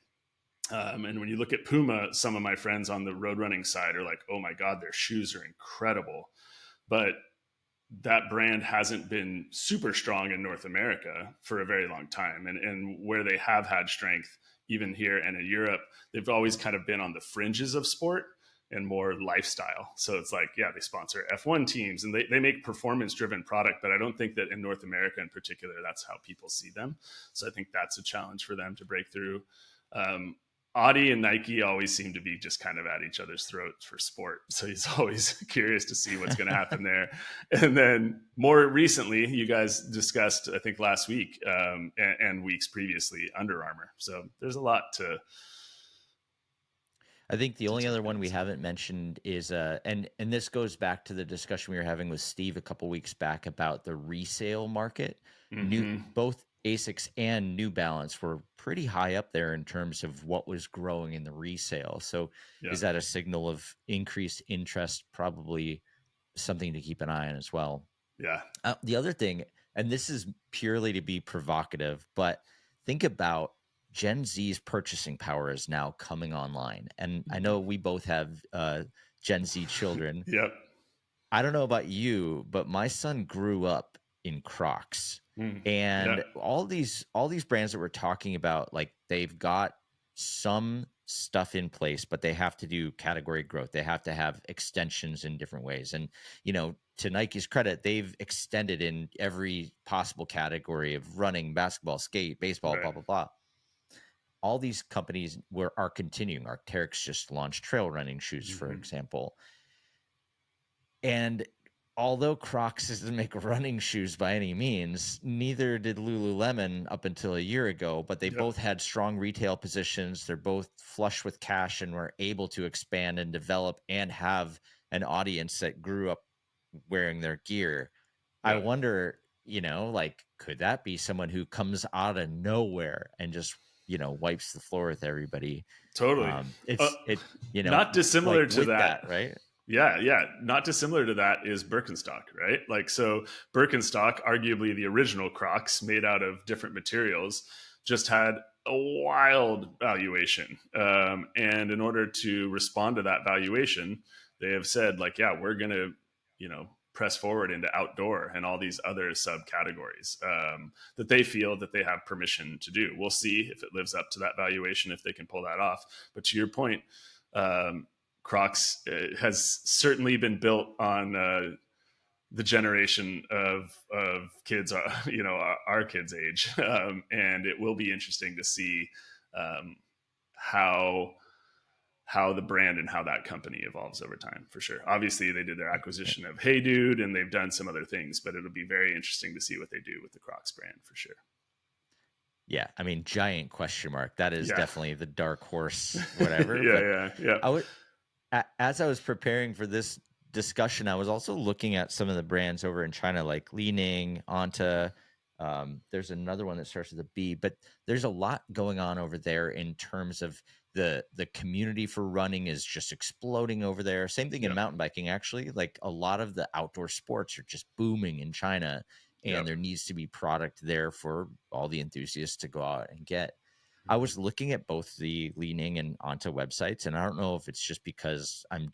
And when you look at Puma, some of my friends on the road running side are like, oh my God, their shoes are incredible. But that brand hasn't been super strong in North America for a very long time. And where they have had strength, even here and in Europe, they've always kind of been on the fringes of sport and more lifestyle. So it's like, yeah, they sponsor F1 teams and they make performance driven product, but I don't think that in North America in particular, that's how people see them. So I think that's a challenge for them to break through. Audi and Nike always seem to be just kind of at each other's throats for sport. So he's always curious to see what's going to happen there. And then more recently, you guys discussed, I think last week and weeks previously, Under Armour. So there's a lot to. I think the only other one we haven't mentioned is, and this goes back to the discussion we were having with Steve a couple weeks back about the resale market. Both ASICS and New Balance were pretty high up there in terms of what was growing in the resale. So is that a signal of increased interest? Probably something to keep an eye on as well. Yeah. The other thing, and this is purely to be provocative, but think about Gen Z's purchasing power is now coming online. And I know we both have Gen Z children. Yep. I don't know about you, but my son grew up in Crocs. And all these brands that we're talking about, like they've got some stuff in place, but they have to do category growth. They have to have extensions in different ways. And, to Nike's credit, they've extended in every possible category of running, basketball, skate, baseball, blah, blah, blah. All these companies are continuing. Arc'teryx just launched trail running shoes, for example. And although Crocs doesn't make running shoes by any means, neither did Lululemon up until a year ago, but they both had strong retail positions. They're both flush with cash and were able to expand and develop and have an audience that grew up wearing their gear. I wonder, could that be someone who comes out of nowhere and just, wipes the floor with everybody? Totally. Not dissimilar to that, right? Yeah. Not dissimilar to that is Birkenstock, right? Like, so Birkenstock, arguably the original Crocs made out of different materials, just had a wild valuation. And in order to respond to that valuation, they have said like, yeah, we're going to, press forward into outdoor and all these other subcategories that they feel that they have permission to do. We'll see if it lives up to that valuation, if they can pull that off. But to your point, Crocs has certainly been built on the generation of kids, our kids' age, and it will be interesting to see how the brand and how that company evolves over time, for sure. Obviously, they did their acquisition of Hey Dude, and they've done some other things, but it'll be very interesting to see what they do with the Crocs brand, for sure. Yeah, I mean, giant question mark. That is definitely the dark horse, whatever. Yeah. As I was preparing for this discussion, I was also looking at some of the brands over in China, like Li Ning, Anta. There's another one that starts with a B, but there's a lot going on over there in terms of the community for running is just exploding over there. Same thing in mountain biking, actually. Like a lot of the outdoor sports are just booming in China, and there needs to be product there for all the enthusiasts to go out and get. I was looking at both the Li Ning and Anta websites, and I don't know if it's just because I'm,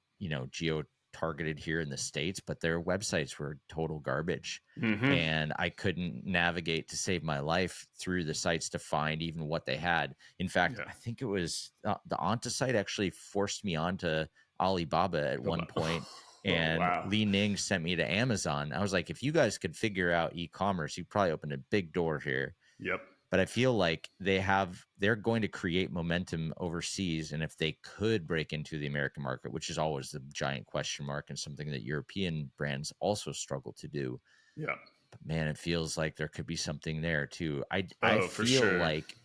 geo targeted here in the States, but their websites were total garbage. And I couldn't navigate to save my life through the sites to find even what they had. In fact, I think it was the Anta site actually forced me onto Alibaba at one point, and Li Ning sent me to Amazon. I was like, if you guys could figure out e-commerce, you probably opened a big door here. Yep. But I feel like they're going to create momentum overseas. And if they could break into the American market, which is always the giant question mark and something that European brands also struggle to do, Yeah. but man, it feels like there could be something there too. I Oh, for feel sure. like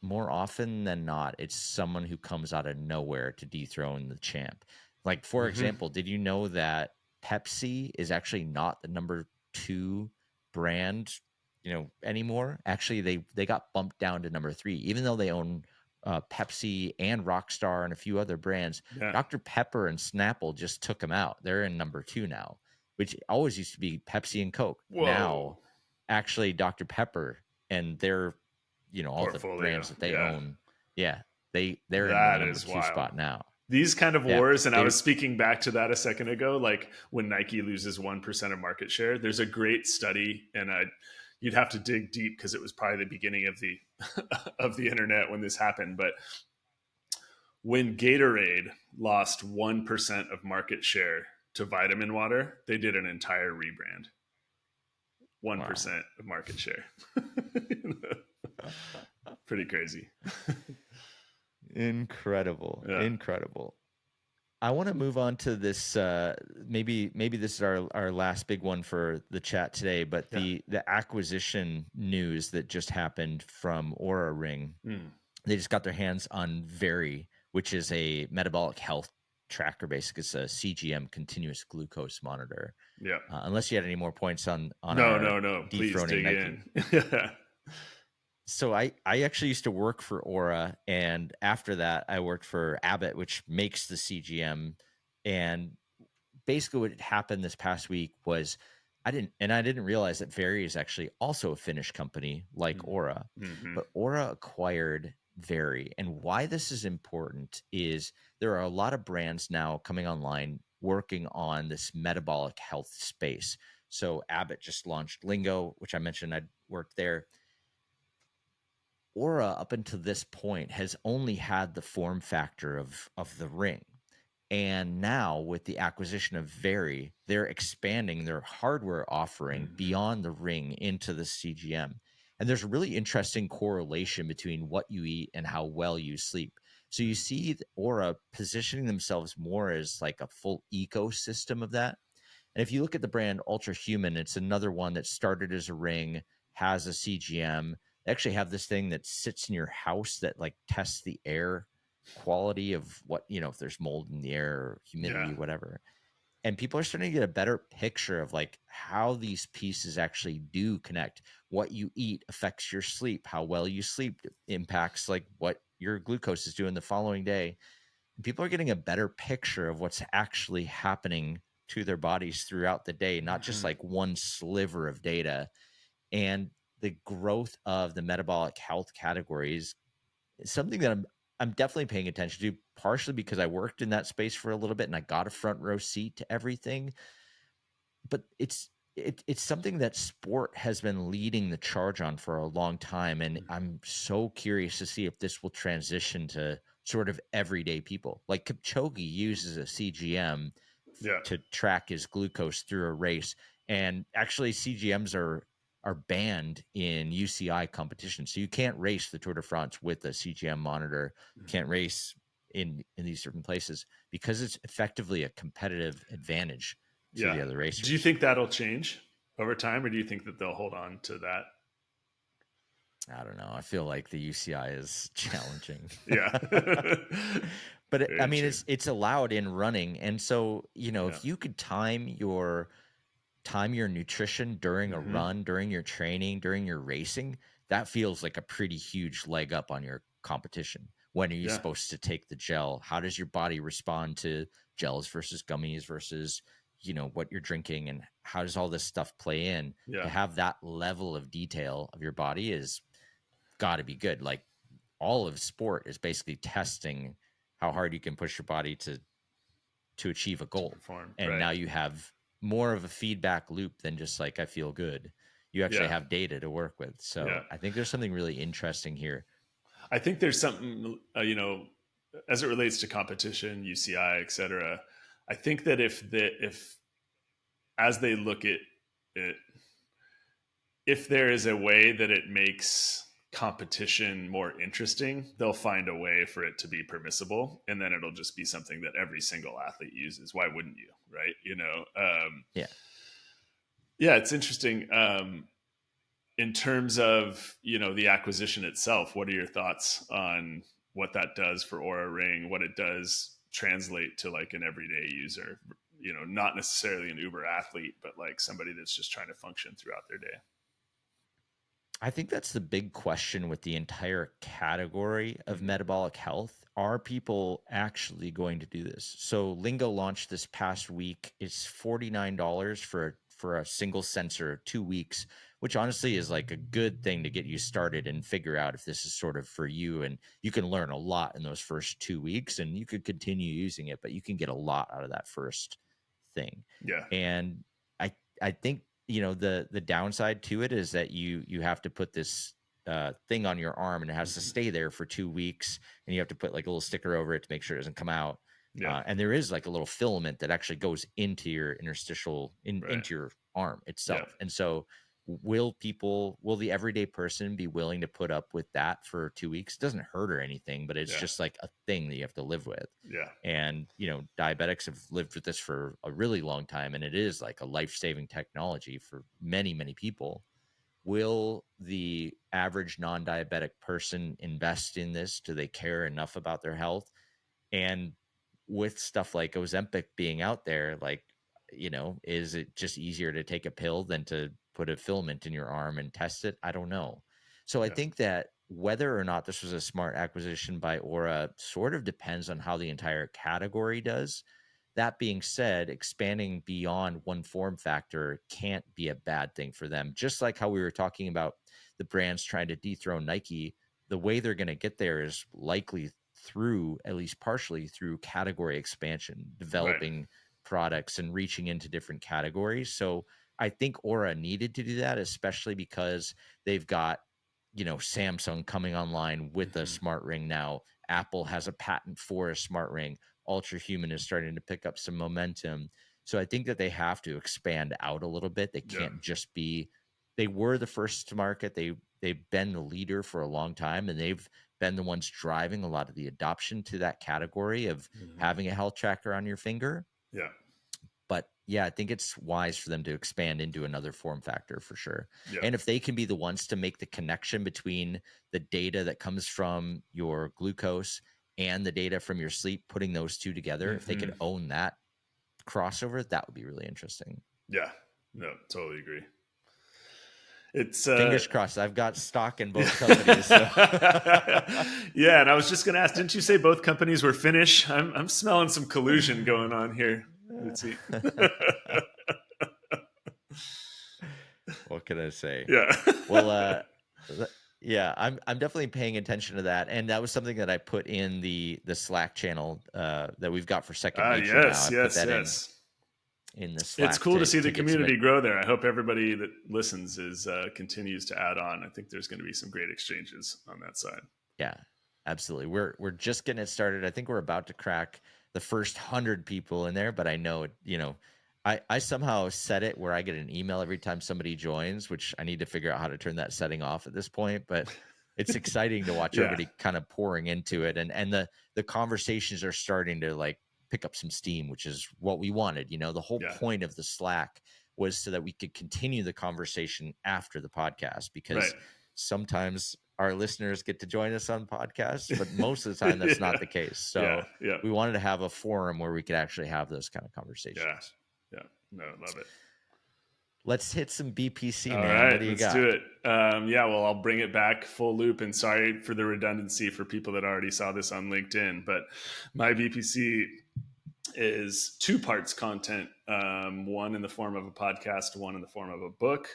more often than not, it's someone who comes out of nowhere to dethrone the champ. Like, for Hmm. example, did you know that Pepsi is actually not the number two brand, anymore? Actually, they got bumped down to number three, even though they own Pepsi and Rockstar and a few other brands. Yeah. Dr. Pepper and Snapple just took them out. They're in number two now, which always used to be Pepsi and Coke. Now, Whoa. actually, Dr. Pepper and their all the Portfolio. brands that they Yeah. own, yeah, they're in the That number is two wild. spot now. These kind of Yeah, wars, and I they was speaking back to that a second ago, like when Nike loses 1% of market share, there's a great study, and you'd have to dig deep because it was probably the beginning of the of the internet when this happened. But when Gatorade lost 1% of market share to vitamin water, they did an entire rebrand. wow. 1% of market share. Pretty crazy. Incredible, Yeah. incredible. I want to move on to this. Maybe this is our last big one for the chat today. But Yeah. the acquisition news that just happened from Aura Ring, Mm. they just got their hands on Very, which is a metabolic health tracker. Basically, it's a CGM, continuous glucose monitor. Yeah. Unless you had any more points on No, our no, no. Please dethroning dig Nike. in. Yeah. So I actually used to work for Aura, and after that I worked for Abbott, which makes the CGM. And basically what had happened this past week was I didn't realize that Very is actually also a Finnish company like Aura, Mm-hmm. but Aura acquired Very. And why this is important is there are a lot of brands now coming online working on this metabolic health space. So Abbott just launched Lingo, which I mentioned I'd worked there. Aura up until this point has only had the form factor of the ring. And now with the acquisition of Very, they're expanding their hardware offering Mm-hmm. beyond the ring into the CGM. And there's a really interesting correlation between what you eat and how well you sleep. So you see Aura positioning themselves more as like a full ecosystem of that. And if you look at the brand Ultra Human, it's another one that started as a ring, has a CGM. They actually have this thing that sits in your house that like tests the air quality of what, if there's mold in the air or Yeah. humidity, whatever. And people are starting to get a better picture of like how these pieces actually do connect. What you eat affects your sleep. How well you sleep impacts like what your glucose is doing the following day. People are getting a better picture of what's actually happening to their bodies throughout the day, not just Mm-hmm. like one sliver of data. And the growth of the metabolic health categories is something that I'm definitely paying attention to, partially because I worked in that space for a little bit and I got a front row seat to everything. But it's something that sport has been leading the charge on for a long time, and I'm so curious to see if this will transition to sort of everyday people. Like Kipchoge uses a CGM Yeah. to track his glucose through a race, and actually CGMs are banned in UCI competition, so you can't race the Tour de France with a CGM monitor. Can't race in these certain places because it's effectively a competitive advantage to Yeah. the other Do you racers. think that'll change over time, or do you think that they'll hold on to that? I don't know. I feel like the UCI is challenging. Yeah. But I Very mean, true. it's allowed in running, and so Yeah. if you could time your nutrition during a Mm-hmm. run, during your training, during your racing, that feels like a pretty huge leg up on your competition. When are you Yeah. supposed to take the gel? How does your body respond to gels versus gummies versus, what you're drinking, and how does all this stuff play in? To Yeah. have that level of detail of your body is got to be good. Like all of sport is basically testing how hard you can push your body to achieve a To goal. perform. And Right. now you have more of a feedback loop than just like I feel good. You actually Yeah. have data to work with. Yeah. So I think there's something really interesting here. I think there's something, as it relates to competition, UCI, et cetera. I think that if as they look at it, if there is a way that it makes competition more interesting, they'll find a way for it to be permissible, and then it'll just be something that every single athlete uses. Why wouldn't you, right? Yeah. Yeah, it's interesting. In terms of the acquisition itself, what are your thoughts on what that does for Aura Ring, what it does translate to like an everyday user, not necessarily an Uber athlete, but like somebody that's just trying to function throughout their day? I think that's the big question with the entire category of Mm-hmm. metabolic health. Are people actually going to do this? So Lingo launched this past week. It's $49 for a single sensor, 2 weeks, which honestly is like a good thing to get you started and figure out if this is sort of for you. And you can learn a lot in those first 2 weeks, and you could continue using it, but you can get a lot out of that first thing. Yeah. And I I think the downside to it is that you have to put this thing on your arm, and it has to Mm-hmm. stay there for 2 weeks, and you have to put like a little sticker over it to make sure it doesn't come out. Yeah. And there is like a little filament that actually goes into your interstitial Right. into your arm Yeah. itself. And so will the everyday person be willing to put up with that for 2 weeks? It doesn't hurt or anything, but it's Yeah. just like a thing that you have to live with. Yeah. And diabetics have lived with this for a really long time, and it is like a life-saving technology for many, many people. Will the average non-diabetic person invest in this? Do they care enough about their health? And with stuff like Ozempic being out there, like, is it just easier to take a pill than to put a filament in your arm and test it? I don't know. So I Yeah. think that whether or not this was a smart acquisition by Aura sort of depends on how the entire category does. That being said, expanding beyond one form factor can't be a bad thing for them. Just like how we were talking about the brands trying to dethrone Nike, the way they're going to get there is likely through, at least partially through, category expansion, Right. developing products and reaching into different categories. So I think Aura needed to do that, especially because they've got, Samsung coming online with a Mm-hmm. smart ring now. Apple has a patent for a smart ring. Ultra Human is starting to pick up some momentum. So I think that they have to expand out a little bit. They Yeah. can't just be, they were the first to market. They've been the leader for a long time, and they've been the ones driving a lot of the adoption to that category of Mm-hmm. having a health tracker on your finger. Yeah. But yeah, I think it's wise for them to expand into another form factor for sure. Yeah. And if they can be the ones to make the connection between the data that comes from your glucose and the data from your sleep, putting those two together, if they Mm-hmm. could own that crossover, that would be really interesting. Yeah. No, totally agree. It's Fingers crossed. I've got stock in both companies. So. Yeah, and I was just going to ask, didn't you say both companies were Finnish? I'm smelling some collusion going on here. Let's see. What can I say? Yeah. Well, yeah, I'm definitely paying attention to that, and that was something that I put in the Slack channel that we've got for Second Nature now. Yes, I put yes, that yes. in the It's Slack cool to see to the get some. community grow there. I hope everybody that listens is continues to add on. I think there's going to be some great exchanges on that side. Yeah, absolutely. We're just getting it started. I think we're about to crack the first 100 people in there, but I know I somehow set it where I get an email every time somebody joins, which I need to figure out how to turn that setting off at this point. But it's exciting to watch Yeah, everybody kind of pouring into it, and the conversations are starting to like pick up some steam, which is what we wanted. The whole yeah, point of the Slack was so that we could continue the conversation after the podcast, right. because sometimes our listeners get to join us on podcasts, but most of the time that's Yeah, not the case. yeah, So yeah, we wanted to have a forum where we could actually have those kind of yeah, conversations. yeah. No, love it. Let's hit some BPC, All man. What right, do you let's do got? it. Yeah, well, I'll bring it back full loop, and sorry for the redundancy for people that already saw this on LinkedIn, but my BPC is two parts content, one in the form of a podcast, one in the form of a book.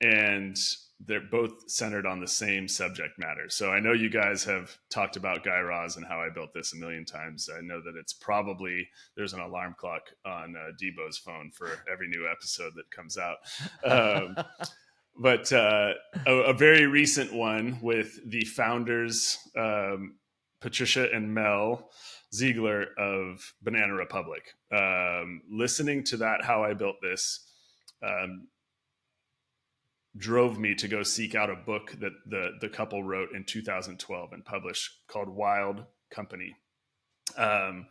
And they're both centered on the same subject matter. So I know you guys have talked about Guy Raz and how I built this a million times. I know that it's probably, there's an alarm clock on Debo's phone for every new episode that comes out. But a very recent one with the founders, Patricia and Mel Ziegler of Banana Republic. Listening to that, how I built this, drove me to go seek out a book that the couple wrote in 2012 and published called Wild Company. Um,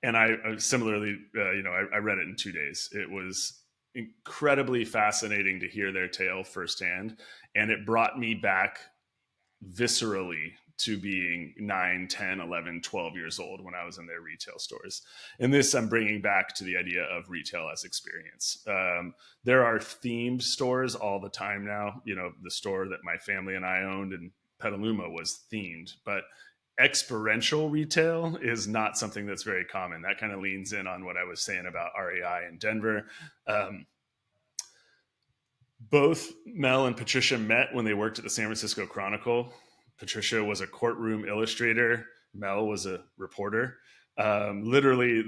and I similarly, I read it in 2 days. It was incredibly fascinating to hear their tale firsthand, and it brought me back viscerally to being 9, 10, 11, 12 years old when I was in their retail stores. And this I'm bringing back to the idea of retail as experience. There are themed stores all the time now. The store that my family and I owned in Petaluma was themed, but experiential retail is not something that's very common. That kind of leans in on what I was saying about REI in Denver. Um, both Mel and Patricia met when they worked at the San Francisco Chronicle. Patricia was a courtroom illustrator. Mel was a reporter. Literally,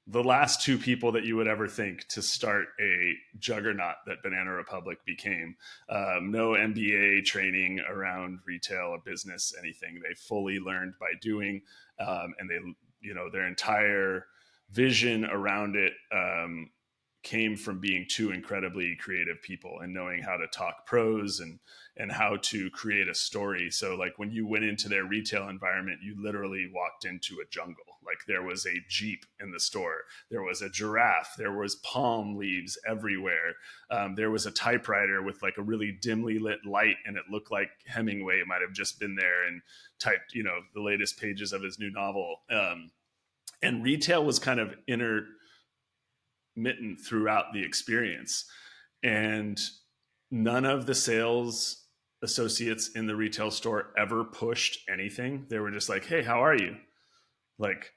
the last two people that you would ever think to start a juggernaut that Banana Republic became. No MBA training around retail or business, anything. They fully learned by doing, and their entire vision around it came from being two incredibly creative people and knowing how to talk prose and how to create a story. So like when you went into their retail environment, you literally walked into a jungle. Like there was a Jeep in the store, there was a giraffe, there was palm leaves everywhere. There was a typewriter with like a really dimly lit light, and it looked like Hemingway might have just been there and typed, the latest pages of his new novel. And retail was kind of intermittent throughout the experience. And none of the sales associates in the retail store ever pushed anything. They were just like, "Hey, how are you?" Like,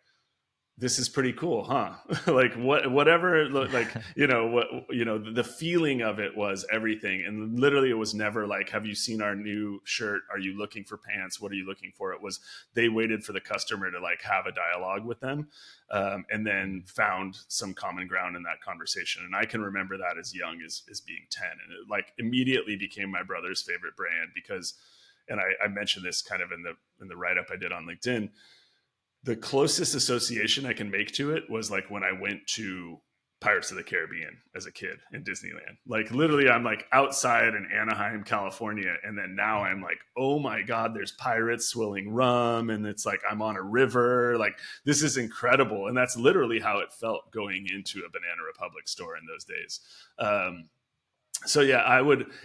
this is pretty cool, huh? Like whatever, like, the feeling of it was everything. And literally it was never like, have you seen our new shirt? Are you looking for pants? What are you looking for? It was, they waited for the customer to like have a dialogue with them, and then found some common ground in that conversation. And I can remember that as young as being 10. And it like immediately became my brother's favorite brand because, and I mentioned this kind of in the write-up I did on LinkedIn, the closest association I can make to it was like when I went to Pirates of the Caribbean as a kid in Disneyland. Like literally I'm like outside in Anaheim, California. And then now I'm like, oh my God, there's pirates swilling rum. And it's like, I'm on a river. Like this is incredible. And that's literally how it felt going into a Banana Republic store in those days. So yeah,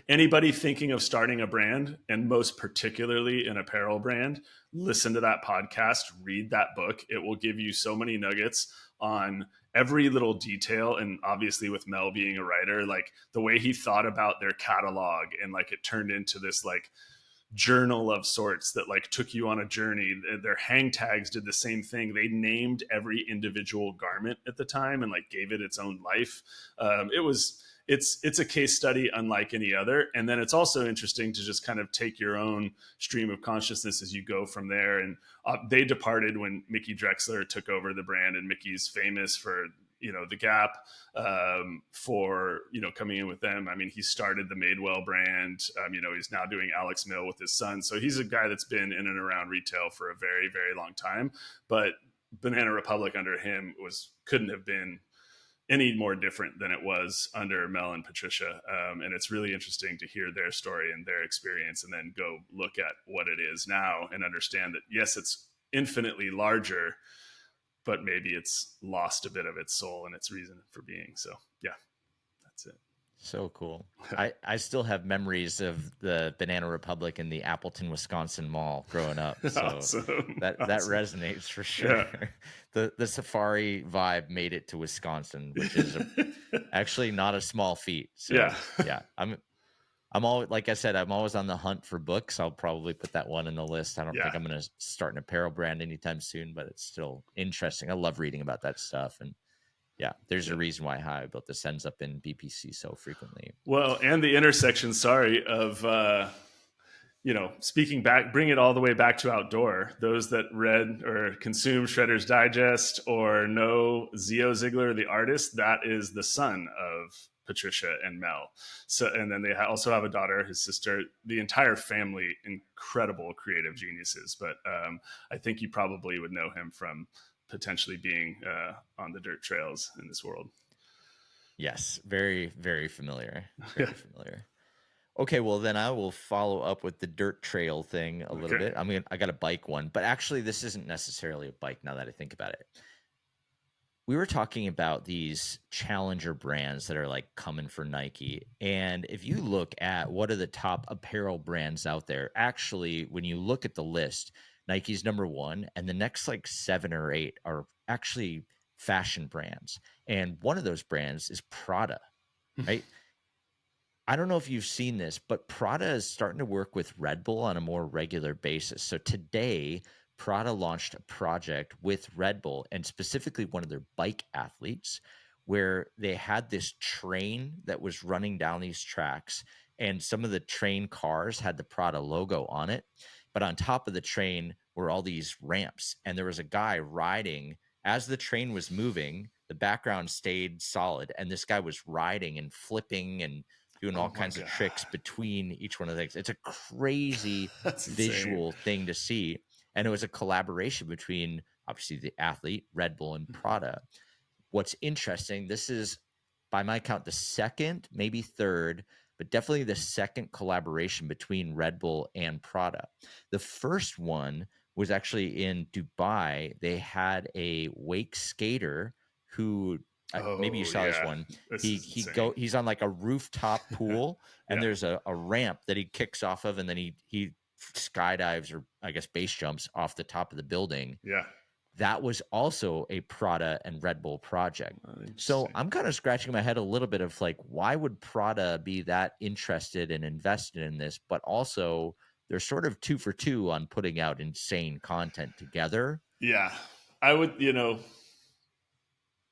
anybody thinking of starting a brand, and most particularly an apparel brand, listen to that podcast, read that book. It will give you so many nuggets on every little detail. And obviously with Mel being a writer, like the way he thought about their catalog, and like it turned into this like journal of sorts that like took you on a journey. Their hang tags did the same thing. They named every individual garment at the time and like gave it its own life. It's a case study unlike any other. And then it's also interesting to just kind of take your own stream of consciousness as you go from there. And they departed when Mickey Drexler took over the brand, and Mickey's famous for the Gap, for coming in with them. I mean, he started the Madewell brand. He's now doing Alex Mill with his son, so he's a guy that's been in and around retail for a very, very long time. But Banana Republic under him couldn't have been any more different than it was under Mel and Patricia. And it's really interesting to hear their story and their experience, and then go look at what it is now and understand that, yes, it's infinitely larger, but maybe it's lost a bit of its soul and its reason for being. So yeah, that's it. So cool. I still have memories of the Banana Republic in the Appleton, Wisconsin mall growing up. So Awesome. that resonates for sure. Yeah. The safari vibe made it to Wisconsin, which is actually not a small feat. So yeah, I'm always, like I said, I'm always on the hunt for books. I'll probably put that one in the list. I don't think I'm going to start an apparel brand anytime soon, but it's still interesting. I love reading about that stuff. And yeah, there's a reason why How I Built This ends up in BPC so frequently. Well, and the intersection, of, speaking back, bring it all the way back to outdoor. Those that read or consume Shredder's Digest or know Zio Ziegler, the artist, that is the son of Patricia and Mel. So, and then they also have a daughter, his sister, the entire family, incredible creative geniuses. But I think you probably would know him from potentially being on the dirt trails in this world. Yes, very, very familiar. Very familiar. Okay, well then I will follow up with the dirt trail thing a little Okay. bit. I got a bike one, but actually this isn't necessarily a bike now that I think about it. We were talking about these challenger brands that are like coming for Nike. And if you look at what are the top apparel brands out there, actually, when you look at the list, Nike's number one, and the next like 7 or 8 are actually fashion brands. And one of those brands is Prada, right? I don't know if you've seen this, but Prada is starting to work with Red Bull on a more regular basis. So today, Prada launched a project with Red Bull and specifically one of their bike athletes where they had this train that was running down these tracks. And some of the train cars had the Prada logo on it. But on top of the train were all these ramps. And there was a guy riding as the train was moving. The background stayed solid. And this guy was riding and flipping and doing Oh all my kinds of God. tricks between each one of the things. It's a crazy That's insane. visual thing to see. And it was a collaboration between obviously the athlete, Red Bull, and Prada. What's interesting, this is by my count the second, maybe third, but definitely the second collaboration between Red Bull and Prada. The first one was actually in Dubai. They had a wake skater who maybe you Oh saw this yeah. one. This is insane. He's on like a rooftop pool and Yeah. there's a ramp that he kicks off of and then he skydives or I guess base jumps off the top of the building. Yeah. That was also a Prada and Red Bull project. So Interesting. I'm kind of scratching my head a little bit of like, why would Prada be that interested and invested in this? But also, they're sort of two for two on putting out insane content together. Yeah. I would,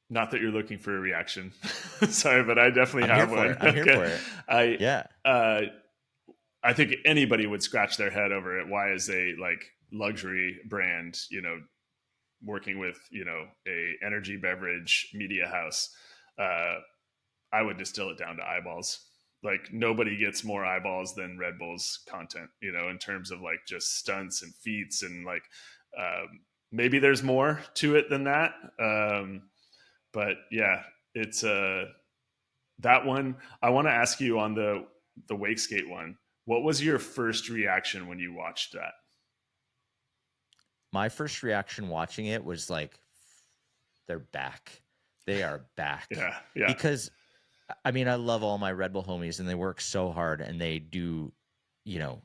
not that you're looking for a reaction. Sorry, but I definitely I'm here have for one. it. I'm here Okay. for it. I Yeah. uh I think anybody would scratch their head over it. Why is a like luxury brand, working with, a energy beverage media house? Uh I would distill it down to eyeballs. Like nobody gets more eyeballs than Red Bull's content, in terms of like just stunts and feats and like maybe there's more to it than that. But yeah, it's that one. I want to ask you on the wake skate one. What was your first reaction when you watched that? My first reaction watching it was like, they're back. They are back. Yeah, yeah, Because I mean, I love all my Red Bull homies and they work so hard and they do, you know,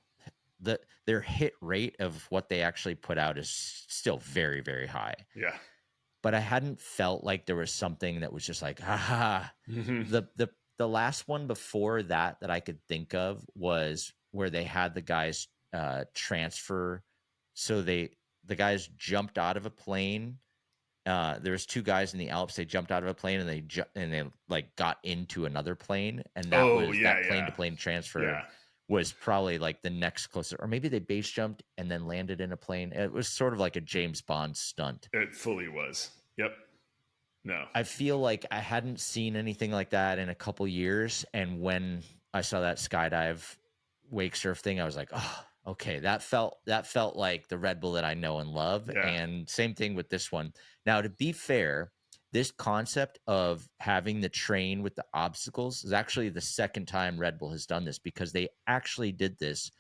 their hit rate of what they actually put out is still very, very high. yeah. But I hadn't felt like there was something that was just like, ha. Mm-hmm. The last one before that I could think of was where they had the guys transfer. So the guys jumped out of a plane. There was two guys in the Alps. They jumped out of a plane and they like got into another plane, and that Oh was yeah, that plane yeah, to plane transfer yeah. was probably like the next closer, or maybe they base jumped and then landed in a plane. It was sort of like a James Bond stunt. It fully was. Yep. No. I feel like I hadn't seen anything like that in a couple years, and when I saw that skydive wake surf thing, I was like, oh, okay, that felt like the Red Bull that I know and love. Yeah. And same thing with this one. Now, to be fair, this concept of having the train with the obstacles is actually the second time Red Bull has done this, because they actually did this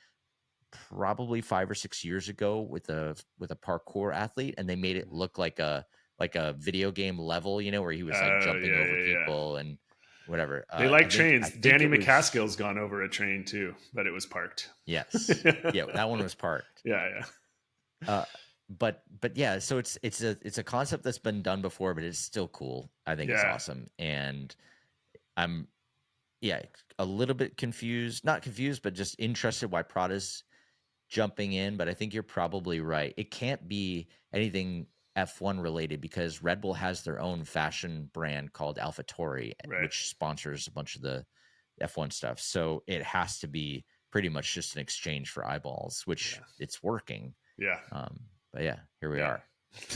probably 5 or 6 years ago with a parkour athlete, and they made it look like a video game level, where he was like Oh jumping yeah, over yeah, yeah. people and whatever. They I like think trains. I think Danny it was McCaskill's gone over a train too, but it was parked. yes, yeah, that one was parked. Yeah, Uh, but yeah, so it's a concept that's been done before, but it's still cool. I think it's yeah, awesome, and I'm yeah a little bit confused, not confused, but just interested why Prada's jumping in. But I think you're probably right. It can't be anything F1 related, because Red Bull has their own fashion brand called AlphaTauri, right. which sponsors a bunch of the F1 stuff. So it has to be pretty much just an exchange for eyeballs, which Yeah, it's working. yeah, But yeah, here we yeah. are.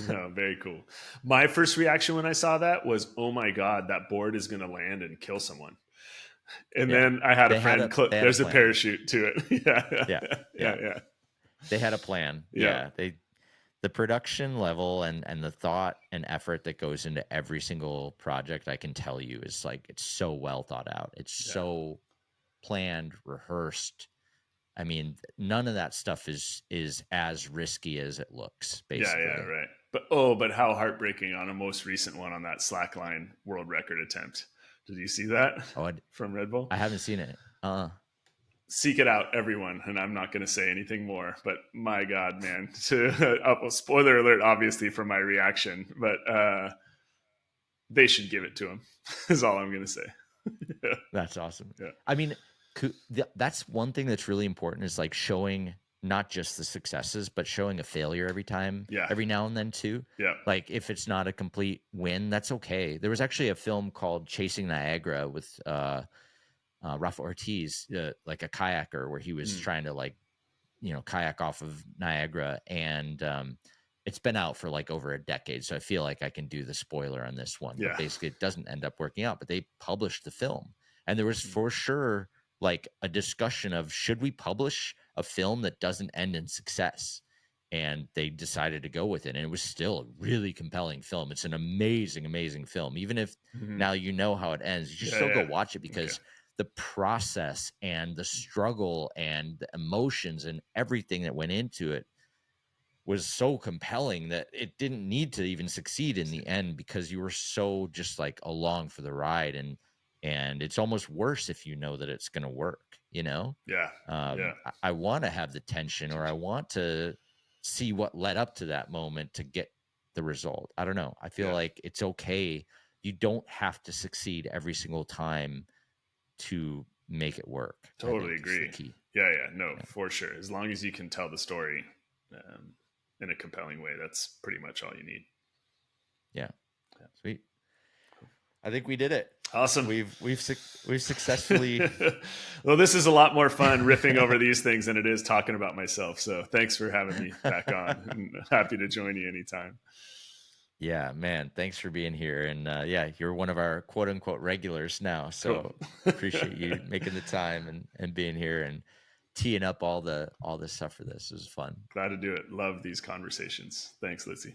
No, very cool. My first reaction when I saw that was, "Oh my god, that board is going to land and kill someone." And Yeah, then I had a friend. they had a There's a plan. parachute to it. Yeah, Yeah, yeah, yeah, yeah, yeah. they had a plan. Yeah. Yeah, the production level and the thought and effort that goes into every single project, I can tell you, is like it's so well thought out. It's Yeah. so planned, rehearsed. I mean, none of that stuff is as risky as it looks, Yeah, yeah, basically. right. But how heartbreaking on a most recent one on that slackline world record attempt. Did you see that Oh, from Red Bull? I haven't seen it. Seek it out, everyone. And I'm not going to say anything more. But my God, man! Spoiler alert, obviously for my reaction, but they should give it to him. Is all I'm going to say. Yeah, That's awesome. yeah, I mean, that's one thing that's really important is like showing not just the successes, but showing a failure yeah, every now and then too. yeah. Like if it's not a complete win, that's okay. There was actually a film called Chasing Niagara with Rafa Ortiz, like a kayaker, where he was Mm, trying to like kayak off of Niagara, and it's been out for like over a decade, so I feel like I can do the spoiler on this one. But yeah, basically, it doesn't end up working out. But they published the film, and there was mm, for sure like a discussion of should we publish a film that doesn't end in success, and they decided to go with it, and it was still a really compelling film. It's an amazing, amazing film. Even if mm, now you know how it ends, you should yeah, still go yeah. watch it Okay. because the process and the struggle and the emotions and everything that went into it was so compelling that it didn't need to even succeed in the end because you were so just like along for the ride. And it's almost worse if you know that it's going to work, Yeah, yeah, I want to have the tension, or I want to see what led up to that moment to get the result. I don't know, I feel yeah. like it's okay. You don't have to succeed every single time to make it work, I Totally think is the agree. key. Yeah, yeah. No, Yeah. for sure. As long as you can tell the story um, in a compelling way, that's pretty much all you need. Yeah. Sweet. I think we did it. Awesome. We've successfully. Well, this is a lot more fun riffing over these things than it is talking about myself. So thanks for having me back on. And happy to join you anytime. Yeah, man. Thanks for being here. And yeah, you're one of our quote unquote regulars now. Cool. So appreciate you making the time and being here and teeing up all the stuff for this. It was fun. Glad to do it. Love these conversations. Thanks, Lizzie.